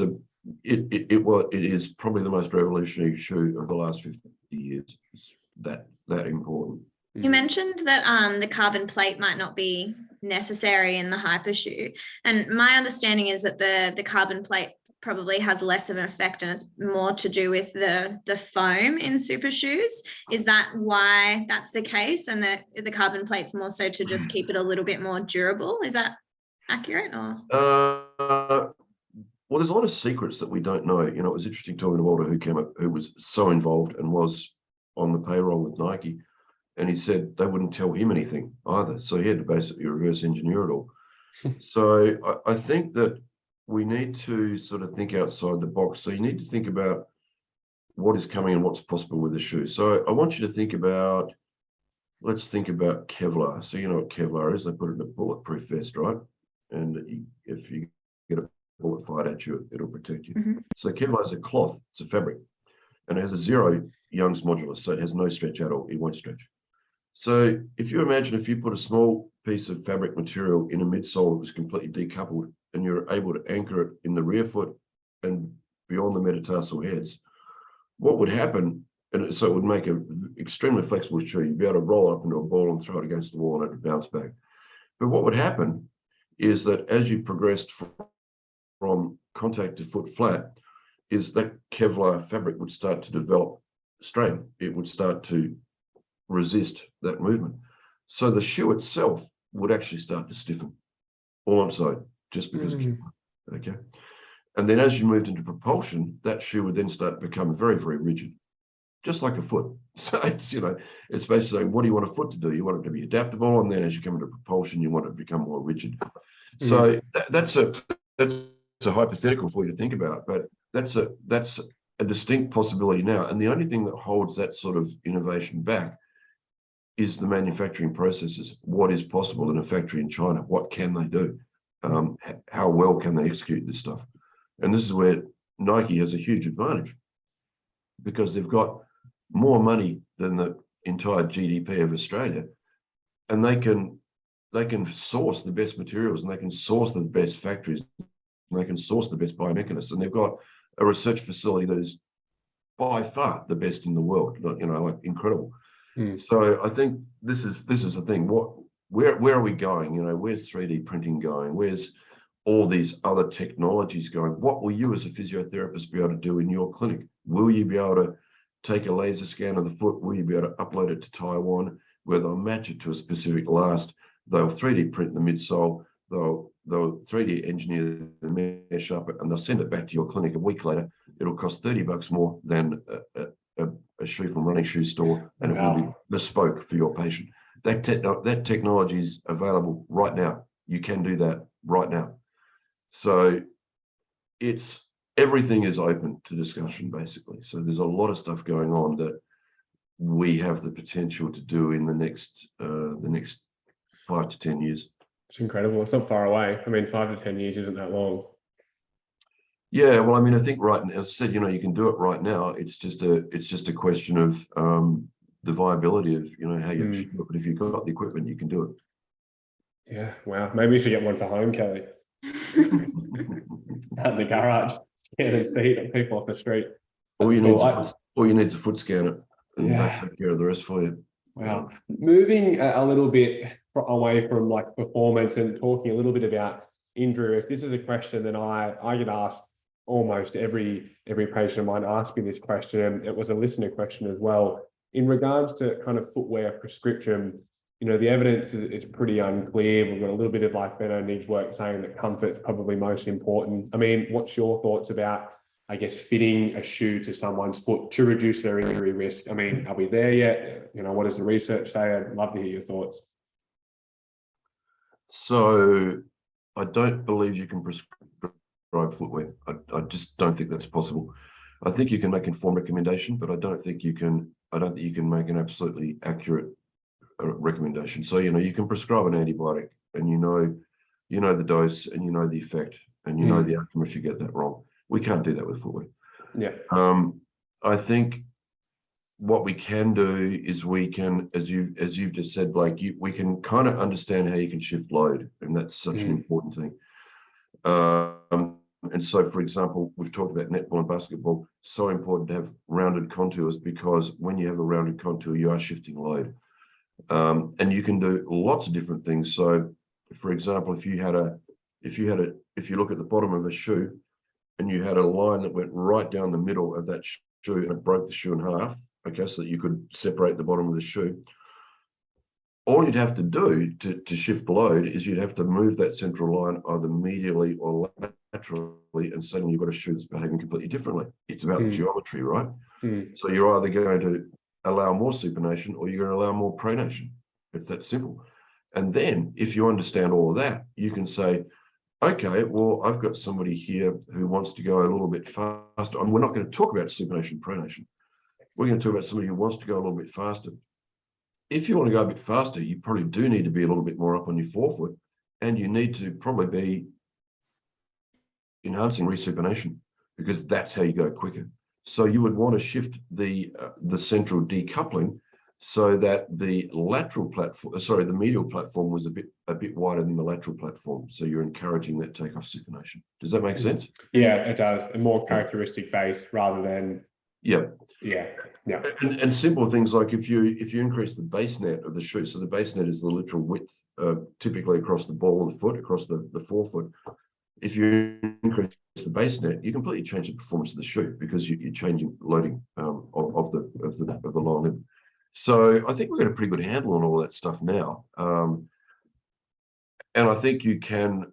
is probably the most revolutionary shoe of the last 50 years. It's that important. You mentioned that the carbon plate might not be necessary in the hyper shoe, and my understanding is that the carbon plate probably has less of an effect and it's more to do with the foam in super shoes. Is that why that's the case, and that the carbon plate's more so to just keep it a little bit more durable? Is that accurate? Or well, there's a lot of secrets that we don't know. You know, it was interesting talking to Walter, who was so involved and was on the payroll with Nike. And he said they wouldn't tell him anything either. So he had to basically reverse engineer it all. So I think that we need to sort of think outside the box. So you need to think about what is coming and what's possible with the shoe. So I want you to think about, let's think about Kevlar. So you know what Kevlar is. They put it in a bulletproof vest, right? And if you get a bullet fired at you, it'll protect you. So Kevlar is a cloth. It's a fabric. And it has a 0 Young's modulus. So it has no stretch at all. It won't stretch. So if you imagine if you put a small piece of fabric material in a midsole that was completely decoupled and you're able to anchor it in the rear foot and beyond the metatarsal heads, what would happen, and so it would make an extremely flexible shoe. You'd be able to roll it up into a ball and throw it against the wall and it would bounce back. But what would happen is that as you progressed from contact to foot flat, is that Kevlar fabric would start to develop strain. It would start to resist that movement. So the shoe itself would actually start to stiffen all on its own, just because of Kevlar. Okay. And then as you moved into propulsion, that shoe would then start to become very, very rigid, just like a foot. So it's, you know, it's basically saying, what do you want a foot to do? You want it to be adaptable. And then as you come into propulsion, you want it to become more rigid. So that's a hypothetical for you to think about, but that's a distinct possibility now. And the only thing that holds that sort of innovation back is the manufacturing processes. What is possible in a factory in China? What can they do? How well can they execute this stuff? And this is where Nike has a huge advantage, because they've got more money than the entire GDP of Australia, and they can source the best materials and they can source the best factories. and they can source the best biomechanists, and they've got a research facility that is by far the best in the world, like incredible. So I think this is the thing. Where are we going? Where's 3D printing going? Where's all these other technologies going? What will you as a physiotherapist be able to do in your clinic? Will you be able to take a laser scan of the foot? Will you be able to upload it to Taiwan, where they'll match it to a specific last? They'll 3D print the midsole. They'll 3D engineer the mesh up, and they'll send it back to your clinic a week later. It'll cost $30 more than a shoe from Running Shoe store, and it will be bespoke for your patient. That technology is available right now. You can do that right now. So everything is open to discussion, basically. So there's a lot of stuff going on that we have the potential to do in the next 5 to 10 years. It's incredible. It's not far away. I mean, 5 to 10 years isn't that long. Yeah, well, I mean, I think as I said, you can do it right now. It's just a question of the viability of how you do it. But if you've got the equipment, you can do it. Yeah, wow. Maybe we should get one for home, Kelly. Out in the garage, scanning feet of people off the street. All you need is a foot scanner, and they'll take care of the rest for you. Wow. Moving a little bit away from like performance and talking a little bit about injury risk. This is a question that I get asked almost every patient of mine asked me this question. It was a listener question as well. In regards to kind of footwear prescription, the evidence is pretty unclear. We've got a little bit of like Benno needs work saying that comfort's probably most important. I mean, what's your thoughts about, I guess, fitting a shoe to someone's foot to reduce their injury risk? I mean, are we there yet? What does the research say? I'd love to hear your thoughts. So I don't believe you can prescribe footwear. I just don't think that's possible. I think you can make informed recommendation, but I don't think you can make an absolutely accurate recommendation. So you can prescribe an antibiotic, and you know the dose, and you know the effect, and you know the outcome if you get that wrong. We can't do that with footwear. Yeah. I think what we can do is we can, as you've just said, Blake, we can kind of understand how you can shift load, and that's such an important thing. And so, for example, we've talked about netball and basketball. So important to have rounded contours, because when you have a rounded contour, you are shifting load. And you can do lots of different things. So, for example, if you look at the bottom of a shoe, and you had a line that went right down the middle of that shoe, and it broke the shoe in half, okay, so that you could separate the bottom of the shoe. All you'd have to do to shift load is you'd have to move that central line either medially or laterally, and suddenly you've got a shoe that's behaving completely differently. It's about the geometry, right? So you're either going to allow more supination, or you're going to allow more pronation. It's that simple. And then if you understand all of that, you can say, okay, well, I've got somebody here who wants to go a little bit faster. And we're not going to talk about supination, pronation. We're going to talk about somebody who wants to go a little bit faster. If you want to go a bit faster, you probably do need to be a little bit more up on your forefoot, and you need to probably be enhancing resupination, because that's how you go quicker. So you would want to shift the central decoupling so that the medial platform was a bit wider than the lateral platform. So you're encouraging that takeoff supination. Does that make sense? Yeah, it does. A more characteristic base rather than. Yeah. And simple things like if you increase the base net of the shoe, so the base net is the literal width, typically across the ball of the foot, across the forefoot. If you increase the base net, you completely change the performance of the shoe, because you're changing loading of the lower limb. So I think we've got a pretty good handle on all that stuff now, and I think you can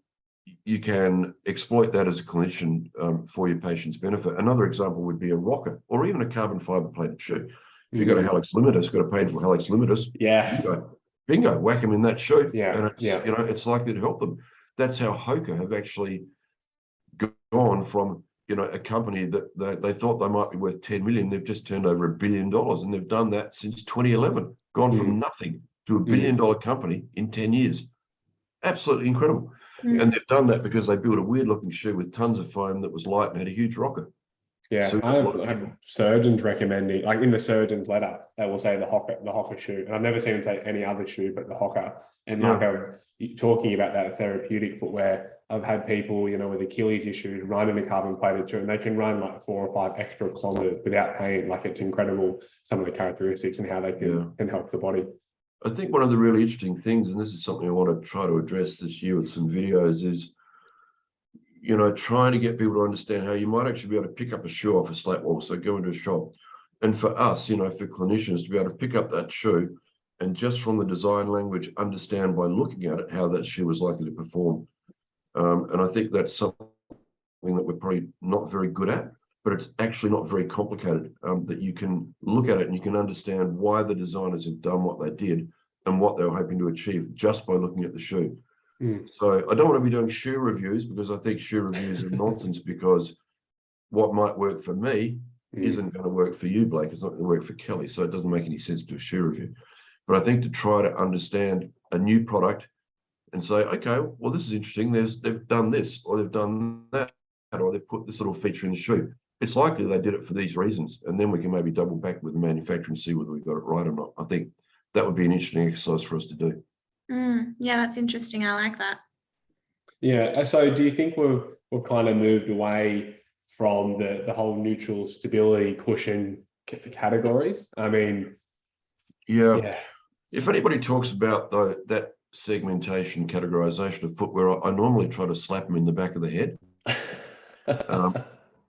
exploit that as a clinician for your patient's benefit. Another example would be a rocker, or even a carbon fiber plated shoe. If you've got a hallux limitus, got a painful hallux limitus, yes, bingo, whack them in that shoe, and it's likely to help them. That's how Hoka have actually gone from a company that they thought they might be worth 10 million. They've just turned over $1 billion, and they've done that since 2011. Gone from nothing to $1 billion company in 10 years. Absolutely incredible. And they've done that because they built a weird looking shoe with tons of foam that was light and had a huge rocker. Yeah, So I have surgeons recommending, like in the surgeon's letter, they will say the Hoka shoe, and I've never seen them say any other shoe but the Hoka. And talking about that therapeutic footwear, I've had people, you know, with Achilles issues run in a carbon plated shoe and they can run like 4 or 5 extra kilometers without pain. Like, it's incredible, some of the characteristics and how they can help the body. I think one of the really interesting things, and this is something I want to try to address this year with some videos, is, you know, trying to get people to understand how you might actually be able to pick up a shoe off a slat wall. So go into a shop, and for us, you know, for clinicians to be able to pick up that shoe and just from the design language, understand by looking at it how that shoe is likely to perform. And I think that's something that we're probably not very good at, but it's actually not very complicated, that you can look at it and you can understand why the designers have done what they did and what they were hoping to achieve just by looking at the shoe. So I don't want to be doing shoe reviews, because I think shoe reviews are nonsense, because what might work for me isn't going to work for you, Blake. It's not going to work for Kelly. So it doesn't make any sense to do a shoe review. But I think to try to understand a new product and say, okay, well, this is interesting. They've done this, or they've done that, or they've put this little feature in the shoe. It's likely they did it for these reasons. And then we can maybe double back with the manufacturer and see whether we got it right or not. I think that would be an interesting exercise for us to do. Yeah, that's interesting. I like that. Yeah. So do you think we've kind of moved away from the whole neutral stability cushion categories? I mean, yeah. If anybody talks about that segmentation categorization of footwear, I normally try to slap them in the back of the head.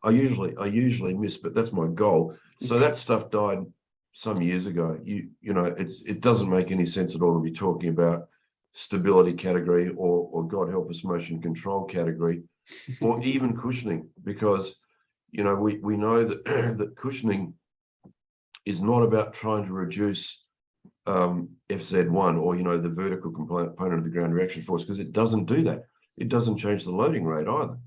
I usually miss, but that's my goal. So that stuff died some years ago. You know, it doesn't make any sense at all to be talking about stability category or God help us, motion control category, or even cushioning, because, you know, we know that that cushioning is not about trying to reduce FZ1, or, you know, the vertical component of the ground reaction force, because it doesn't do that. It doesn't change the loading rate either.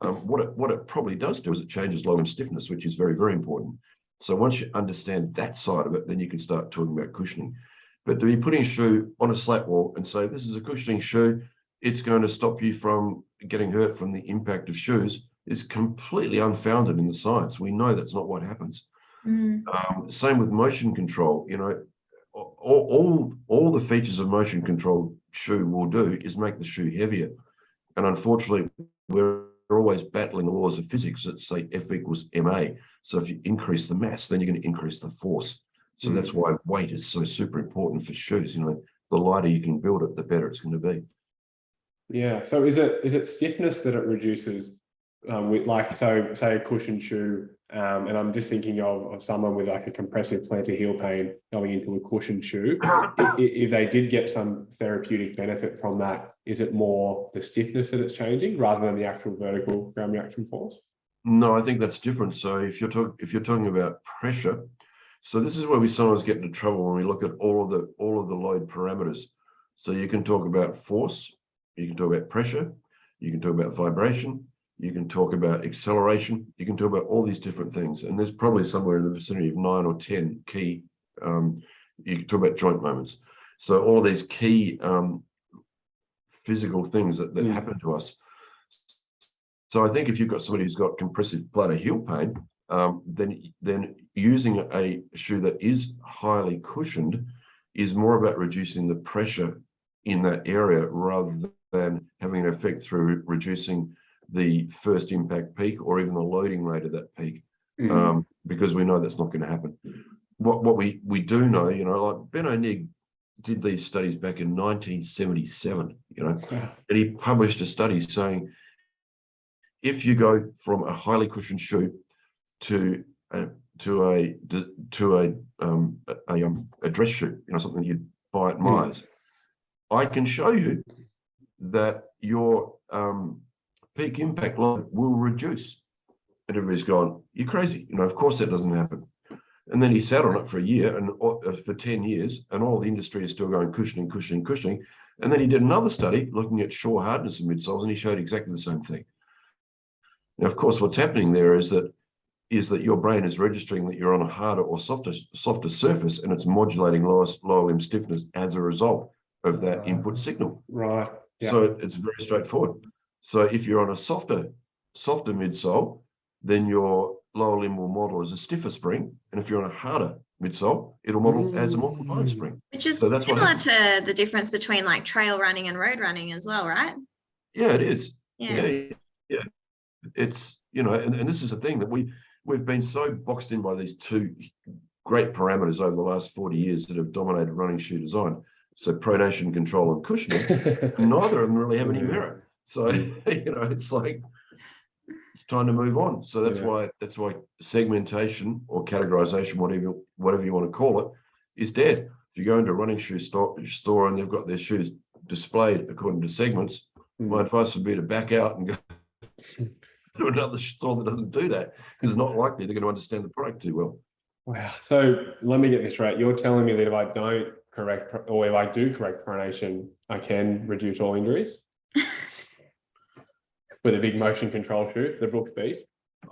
What it probably does do is it changes low and stiffness, which is very, very important. So once you understand that side of it, then you can start talking about cushioning. But to be putting a shoe on a slat wall and say, this is a cushioning shoe, it's going to stop you from getting hurt from the impact of shoes, is completely unfounded in the science. We know that's not what happens. Same with motion control. You know, all the features of motion control shoe will do is make the shoe heavier. And unfortunately, we're always battling the laws of physics that say F equals ma. So if you increase the mass, then you're going to increase the force. So that's why weight is so super important for shoes. You know, the lighter you can build it, the better it's going to be. Yeah. So is it stiffness that it reduces? With, like, so say a cushion shoe, and I'm just thinking of someone with like a compressive plantar heel pain going into a cushion shoe. If they did get some therapeutic benefit from that, is it more the stiffness that it's changing rather than the actual vertical ground reaction force? No, I think that's different. So if you're talking about pressure, so this is where we sometimes get into trouble when we look at all of the load parameters. So you can talk about force, you can talk about pressure, you can talk about vibration, you can talk about acceleration, you can talk about all these different things. And there's probably somewhere in the vicinity of 9 or 10 key, you can talk about joint moments. So all these key physical things that happen to us. So I think if you've got somebody who's got compressive plantar heel pain, then using a shoe that is highly cushioned is more about reducing the pressure in that area rather than having an effect through reducing the first impact peak or even the loading rate of that peak, because we know that's not going to happen. What we do know, you know, like Ben O'Neill did these studies back in 1977, you know, and he published a study saying if you go from a highly cushioned shoe to a dress shoe, you know, something you'd buy at Myers, I can show you that your peak impact load will reduce. And everybody's gone, you're crazy. You know, of course that doesn't happen. And then he sat on it for a year and for 10 years, and all the industry is still going cushioning, cushioning, cushioning. And then he did another study looking at shore hardness of midsoles, and he showed exactly the same thing. Now, of course, what's happening there is that your brain is registering that you're on a harder or softer surface, and it's modulating lower limb stiffness as a result of that input signal. Right. Yeah. So it's very straightforward. So if you're on a softer midsole, then your lower limb will model as a stiffer spring, and if you're on a harder midsole, it'll model as a more compliant spring. Which is so that's similar to the difference between like trail running and road running as well, right? Yeah, it is. Yeah. Yeah. It's, and this is a thing that we've been so boxed in by these two great parameters over the last 40 years that have dominated running shoe design. So pronation control and cushioning, and neither of them really have any merit. So, it's like, it's time to move on. So that's why segmentation or categorization, whatever you want to call it, is dead. If you go into a running shoe store and they've got their shoes displayed according to segments, my advice would be to back out and go to another store that doesn't do that, because it's not likely they're going to understand the product too well. Wow. So let me get this right. You're telling me that if I don't correct, or if I do correct pronation, I can reduce all injuries with a big motion control shoe, the Brooks Beast?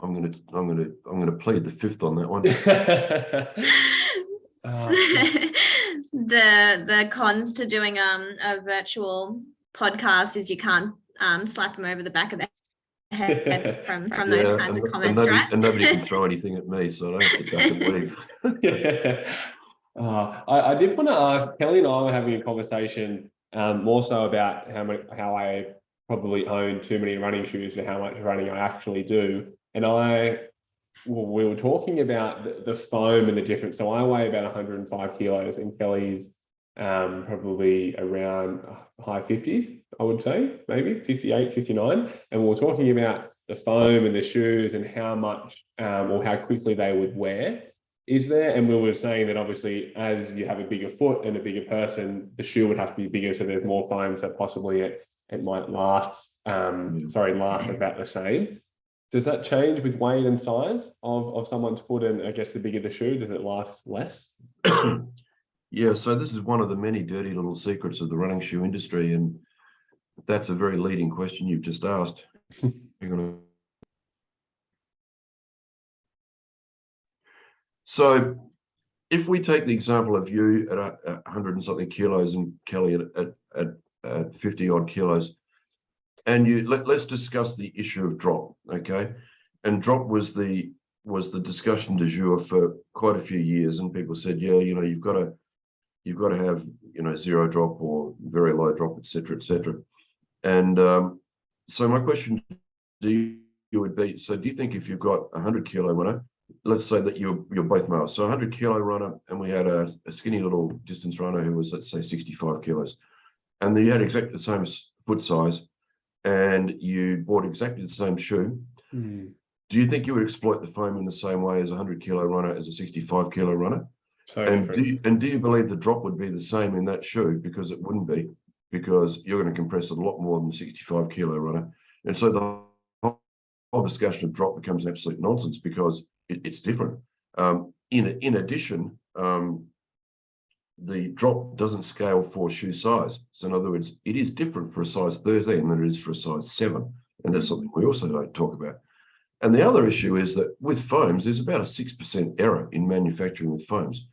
I'm gonna plead the fifth on that one. The cons to doing a virtual podcast is you can't slap them over the back of the head from those kinds of comments, right? And nobody can throw anything at me, so I don't have to duck and leave. I did want to ask, Kelly and I were having a conversation more so about how I probably own too many running shoes and how much running I actually do. And we were talking about the foam and the difference. So I weigh about 105 kilos and Kelly's probably around high 50s, I would say, maybe 58, 59. And we were talking about the foam and the shoes and how much or how quickly they would wear. Is there, and we were saying that obviously as you have a bigger foot and a bigger person, the shoe would have to be bigger, so there's more foam, so possibly it might last about the same. Does that change with weight and size of someone's foot, and I guess the bigger the shoe, does it last less? Yeah, so this is one of the many dirty little secrets of the running shoe industry, and that's a very leading question you've just asked. Hang on. So if we take the example of you at 100 and something kilos and Kelly at 50 odd kilos, and let's discuss the issue of drop, okay? And drop was the discussion du jour for quite a few years, and people said, yeah, you've got to have zero drop or very low drop, etc., etc. And so my question to you would be, so do you think if you've got a 100 kilo runner, let's say that you're both males, so 100 kilo runner, and we had a skinny little distance runner who was, let's say, 65 kilos, and you had exactly the same foot size, and you bought exactly the same shoe, do you think you would exploit the foam in the same way as a 100 kilo runner as a 65 kilo runner? So do you believe the drop would be the same in that shoe? Because it wouldn't be, because you're going to compress it a lot more than the 65 kilo runner. And so the whole discussion of drop becomes absolute nonsense, because it's different. In addition, the drop doesn't scale for shoe size. So in other words, it is different for a size 13 than it is for a size 7. And that's something we also don't talk about. And the other issue is that with foams, there's about a 6% error in manufacturing with foams.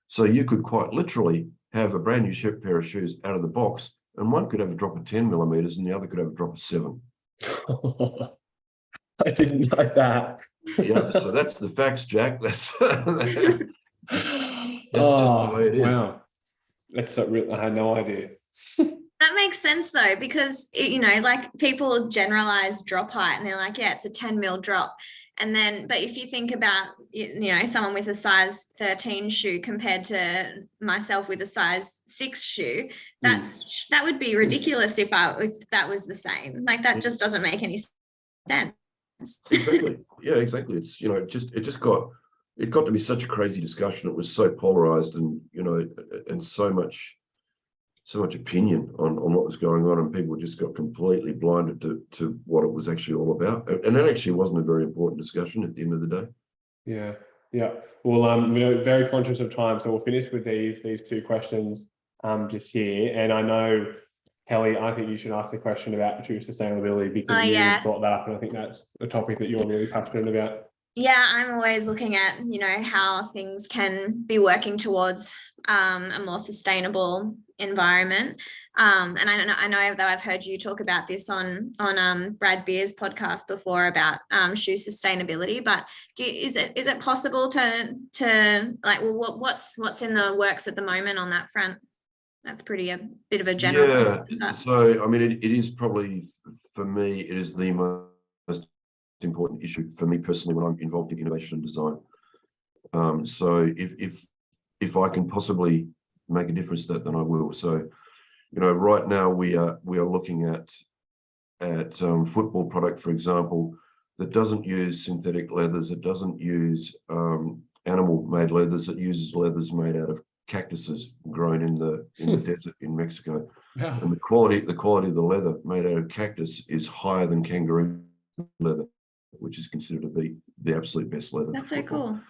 So you could quite literally have a brand new pair of shoes out of the box, and one could have a drop of 10 millimeters and the other could have a drop of 7. I didn't know that. Yeah, so that's the facts, Jack. That's just the way it is. Wow, that's so real. I had no idea. That makes sense though, because like people generalize drop height and they're like, yeah, it's a 10 mil drop. And then, but if you think about, someone with a size 13 shoe compared to myself with a size 6 shoe, that would be ridiculous if that was the same. Like that just doesn't make any sense. Exactly. Yeah, exactly. It's, it got to be such a crazy discussion. It was so polarized, and, and so much opinion on what was going on, and people just got completely blinded to what it was actually all about. And that actually wasn't a very important discussion at the end of the day. Yeah. Well, we're very conscious of time, so we'll finish with these two questions just here. And I know, Kelly, I think you should ask the question about shoe sustainability, because you brought that up, and I think that's a topic that you're really passionate about. Yeah, I'm always looking at, how things can be working towards a more sustainable environment. And I know that I've heard you talk about this on Brad Beer's podcast before about shoe sustainability. But is it possible to like, well, what's in the works at the moment on that front? That's a bit of a general. Yeah. So I mean, it is probably for me, it is the most important issue for me personally when I'm involved in innovation and design. So if I can possibly make a difference to that, then I will. So, right now we are looking at football product, for example, that doesn't use synthetic leathers, it doesn't use animal-made leathers, it uses leathers made out of cactuses grown in the desert in Mexico. Yeah. And the quality of the leather made out of cactus is higher than kangaroo leather, which is considered to be the absolute best leather. That's so cool.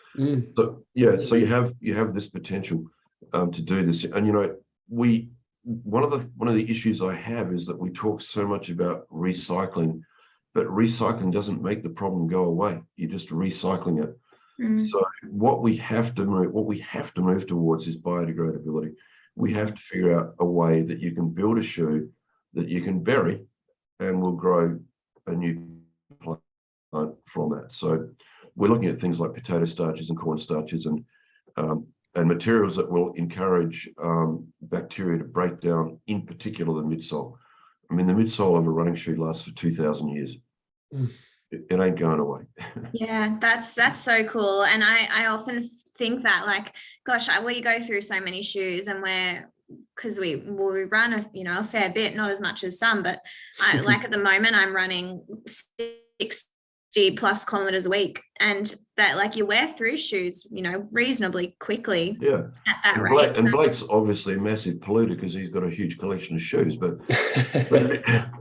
So yeah, so you have this potential to do this, and one of the issues I have is that we talk so much about recycling, but recycling doesn't make the problem go away. You're just recycling it. So what we have to move towards is biodegradability. We have to figure out a way that you can build a shoe that you can bury and will grow a new plant from that. So we're looking at things like potato starches and corn starches and materials that will encourage bacteria to break down, in particular the midsole. I mean, the midsole of a running shoe lasts for 2,000 years. It ain't going away. Yeah, that's so cool. And I often think that, like, gosh, we go through so many shoes, and because we run a fair bit, not as much as some, but I like at the moment I'm running 60+ kilometers a week, and that, like, you wear through shoes reasonably quickly. Yeah, at that and rate. and Blake's obviously a massive polluter because he's got a huge collection of shoes, but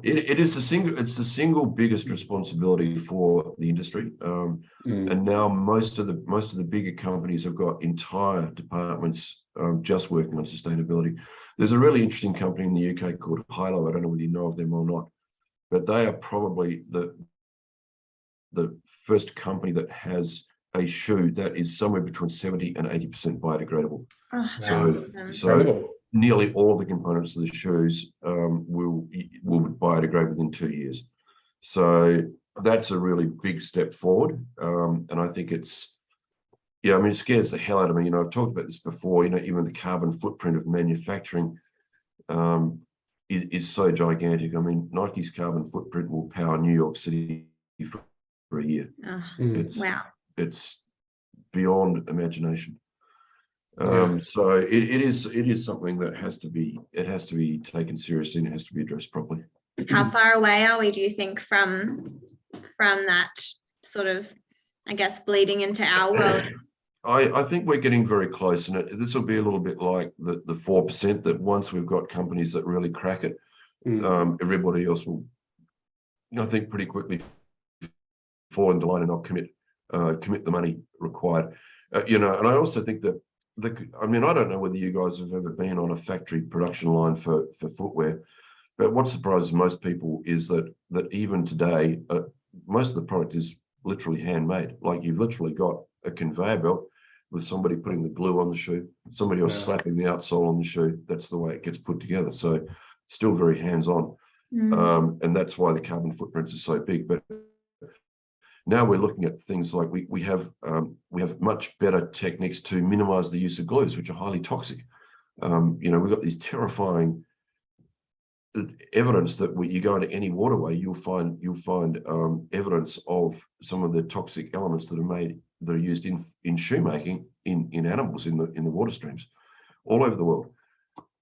it is the single biggest responsibility for the industry. And now most of the bigger companies have got entire departments just working on sustainability. There's a really interesting company in the UK called Hilo. I don't know whether you know of them or not, but they are probably the first company that has a shoe that is somewhere between 70 and 80% biodegradable. So nearly all the components of the shoes will biodegrade within 2 years. So that's a really big step forward. And I think it scares the hell out of me. I've talked about this before, even the carbon footprint of manufacturing is so gigantic. I mean, Nike's carbon footprint will power New York City for a year. Wow. It's beyond imagination. So it is something that has to be taken seriously, and it has to be addressed properly. How far away are we, do you think, from that sort of, I guess, bleeding into our world? I think we're getting very close, and this will be a little bit like the 4%, that once we've got companies that really crack it, everybody else will, I think, pretty quickly fall into line and not commit the money required. And I also think that I don't know whether you guys have ever been on a factory production line for footwear, but what surprises most people is that even today, most of the product is literally handmade. Like, you've literally got a conveyor belt with somebody putting the glue on the shoe, somebody else slapping the outsole on the shoe. That's the way it gets put together. So still very hands-on. And that's why the carbon footprints are so big. But now we're looking at things like we have much better techniques to minimize the use of glues, which are highly toxic. We've got these terrifying evidence that when you go into any waterway, you'll find evidence of some of the toxic elements that are used in shoemaking in animals in the water streams all over the world,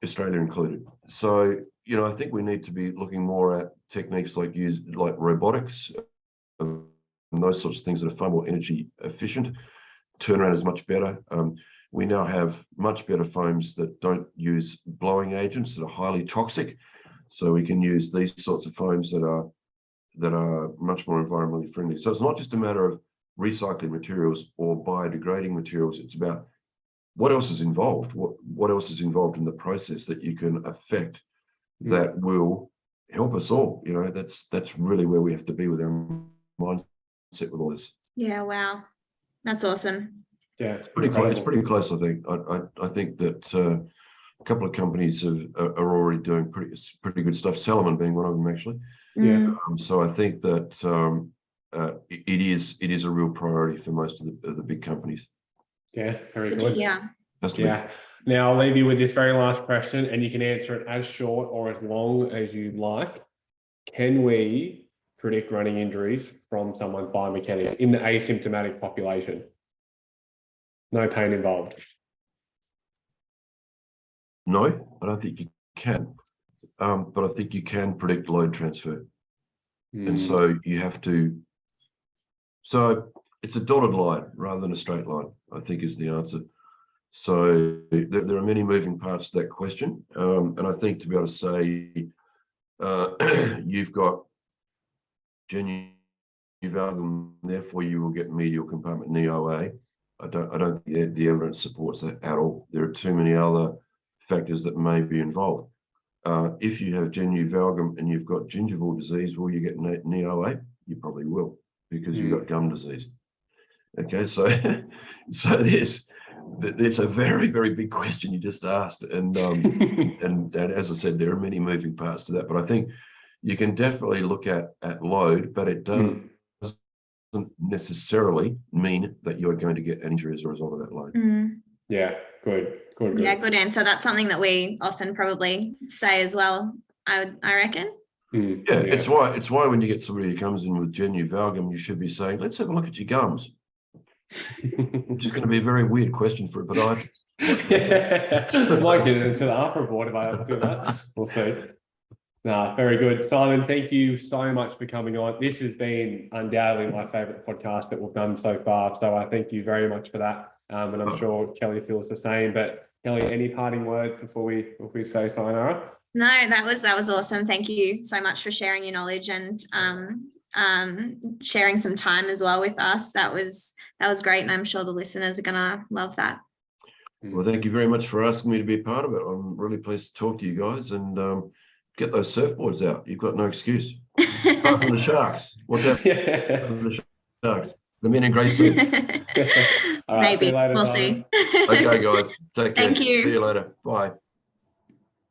Australia included. So I think we need to be looking more at techniques like robotics and those sorts of things that are far more energy efficient. Turnaround is much better. We now have much better foams that don't use blowing agents that are highly toxic. So we can use these sorts of foams that are much more environmentally friendly. So it's not just a matter of recycling materials or biodegrading materials. It's about what else is involved. What else is involved in the process that you can affect that will help us all. That's really where we have to be with our mindset with all this. Yeah, wow, that's awesome. Yeah, it's pretty close. I think. I think that a couple of companies are already doing pretty good stuff. Salomon being one of them, actually. Yeah. So I think that it is a real priority for most of the big companies. Yeah, very good. Yeah. Now I'll leave you with this very last question, and you can answer it as short or as long as you like. can we predict running injuries from someone's biomechanics in the asymptomatic population? No pain involved. No, I don't think you can. But I think you can predict load transfer. And so you have to, so it's a dotted line rather than a straight line, I think is the answer. So there are many moving parts to that question. And I think to be able to say, you've got genuine valgum, therefore you will get medial compartment knee OA. I don't think the evidence supports that at all. There are too many other factors that may be involved. If you have genuine valgum and you've got gingival disease, will you get knee OA? You probably will, because you've got gum disease. Okay, so it's a very, very big question you just asked, and and as I said, there are many moving parts to that. But I think you can definitely look at load, but it doesn't necessarily mean that you are going to get an injury as a result of that load. Yeah, good. Yeah, good answer. That's something that we often probably say as well, I reckon. Yeah, it's why when you get somebody who comes in with genuine valgum, you should be saying, let's have a look at your gums. Which is going to be a very weird question for a podiatrist. I might get it into the upper board if I ever do that. We'll see. No, very good. Simon, thank you so much for coming on. This has been undoubtedly my favourite podcast that we've done so far. So I thank you very much for that. And I'm sure Kelly feels the same. But Kelly, any parting words before we say sayonara? No, that was awesome. Thank you so much for sharing your knowledge and sharing some time as well with us. That was great, and I'm sure the listeners are gonna love that. Well, thank you very much for asking me to be a part of it. I'm really pleased to talk to you guys, and get those surfboards out. You've got no excuse. Apart from the Sharks. What's that for the Sharks? The men in grey suits. All right, maybe see you later, we'll Simon. see. Okay, guys. Take care. Thank you. See you later. Bye.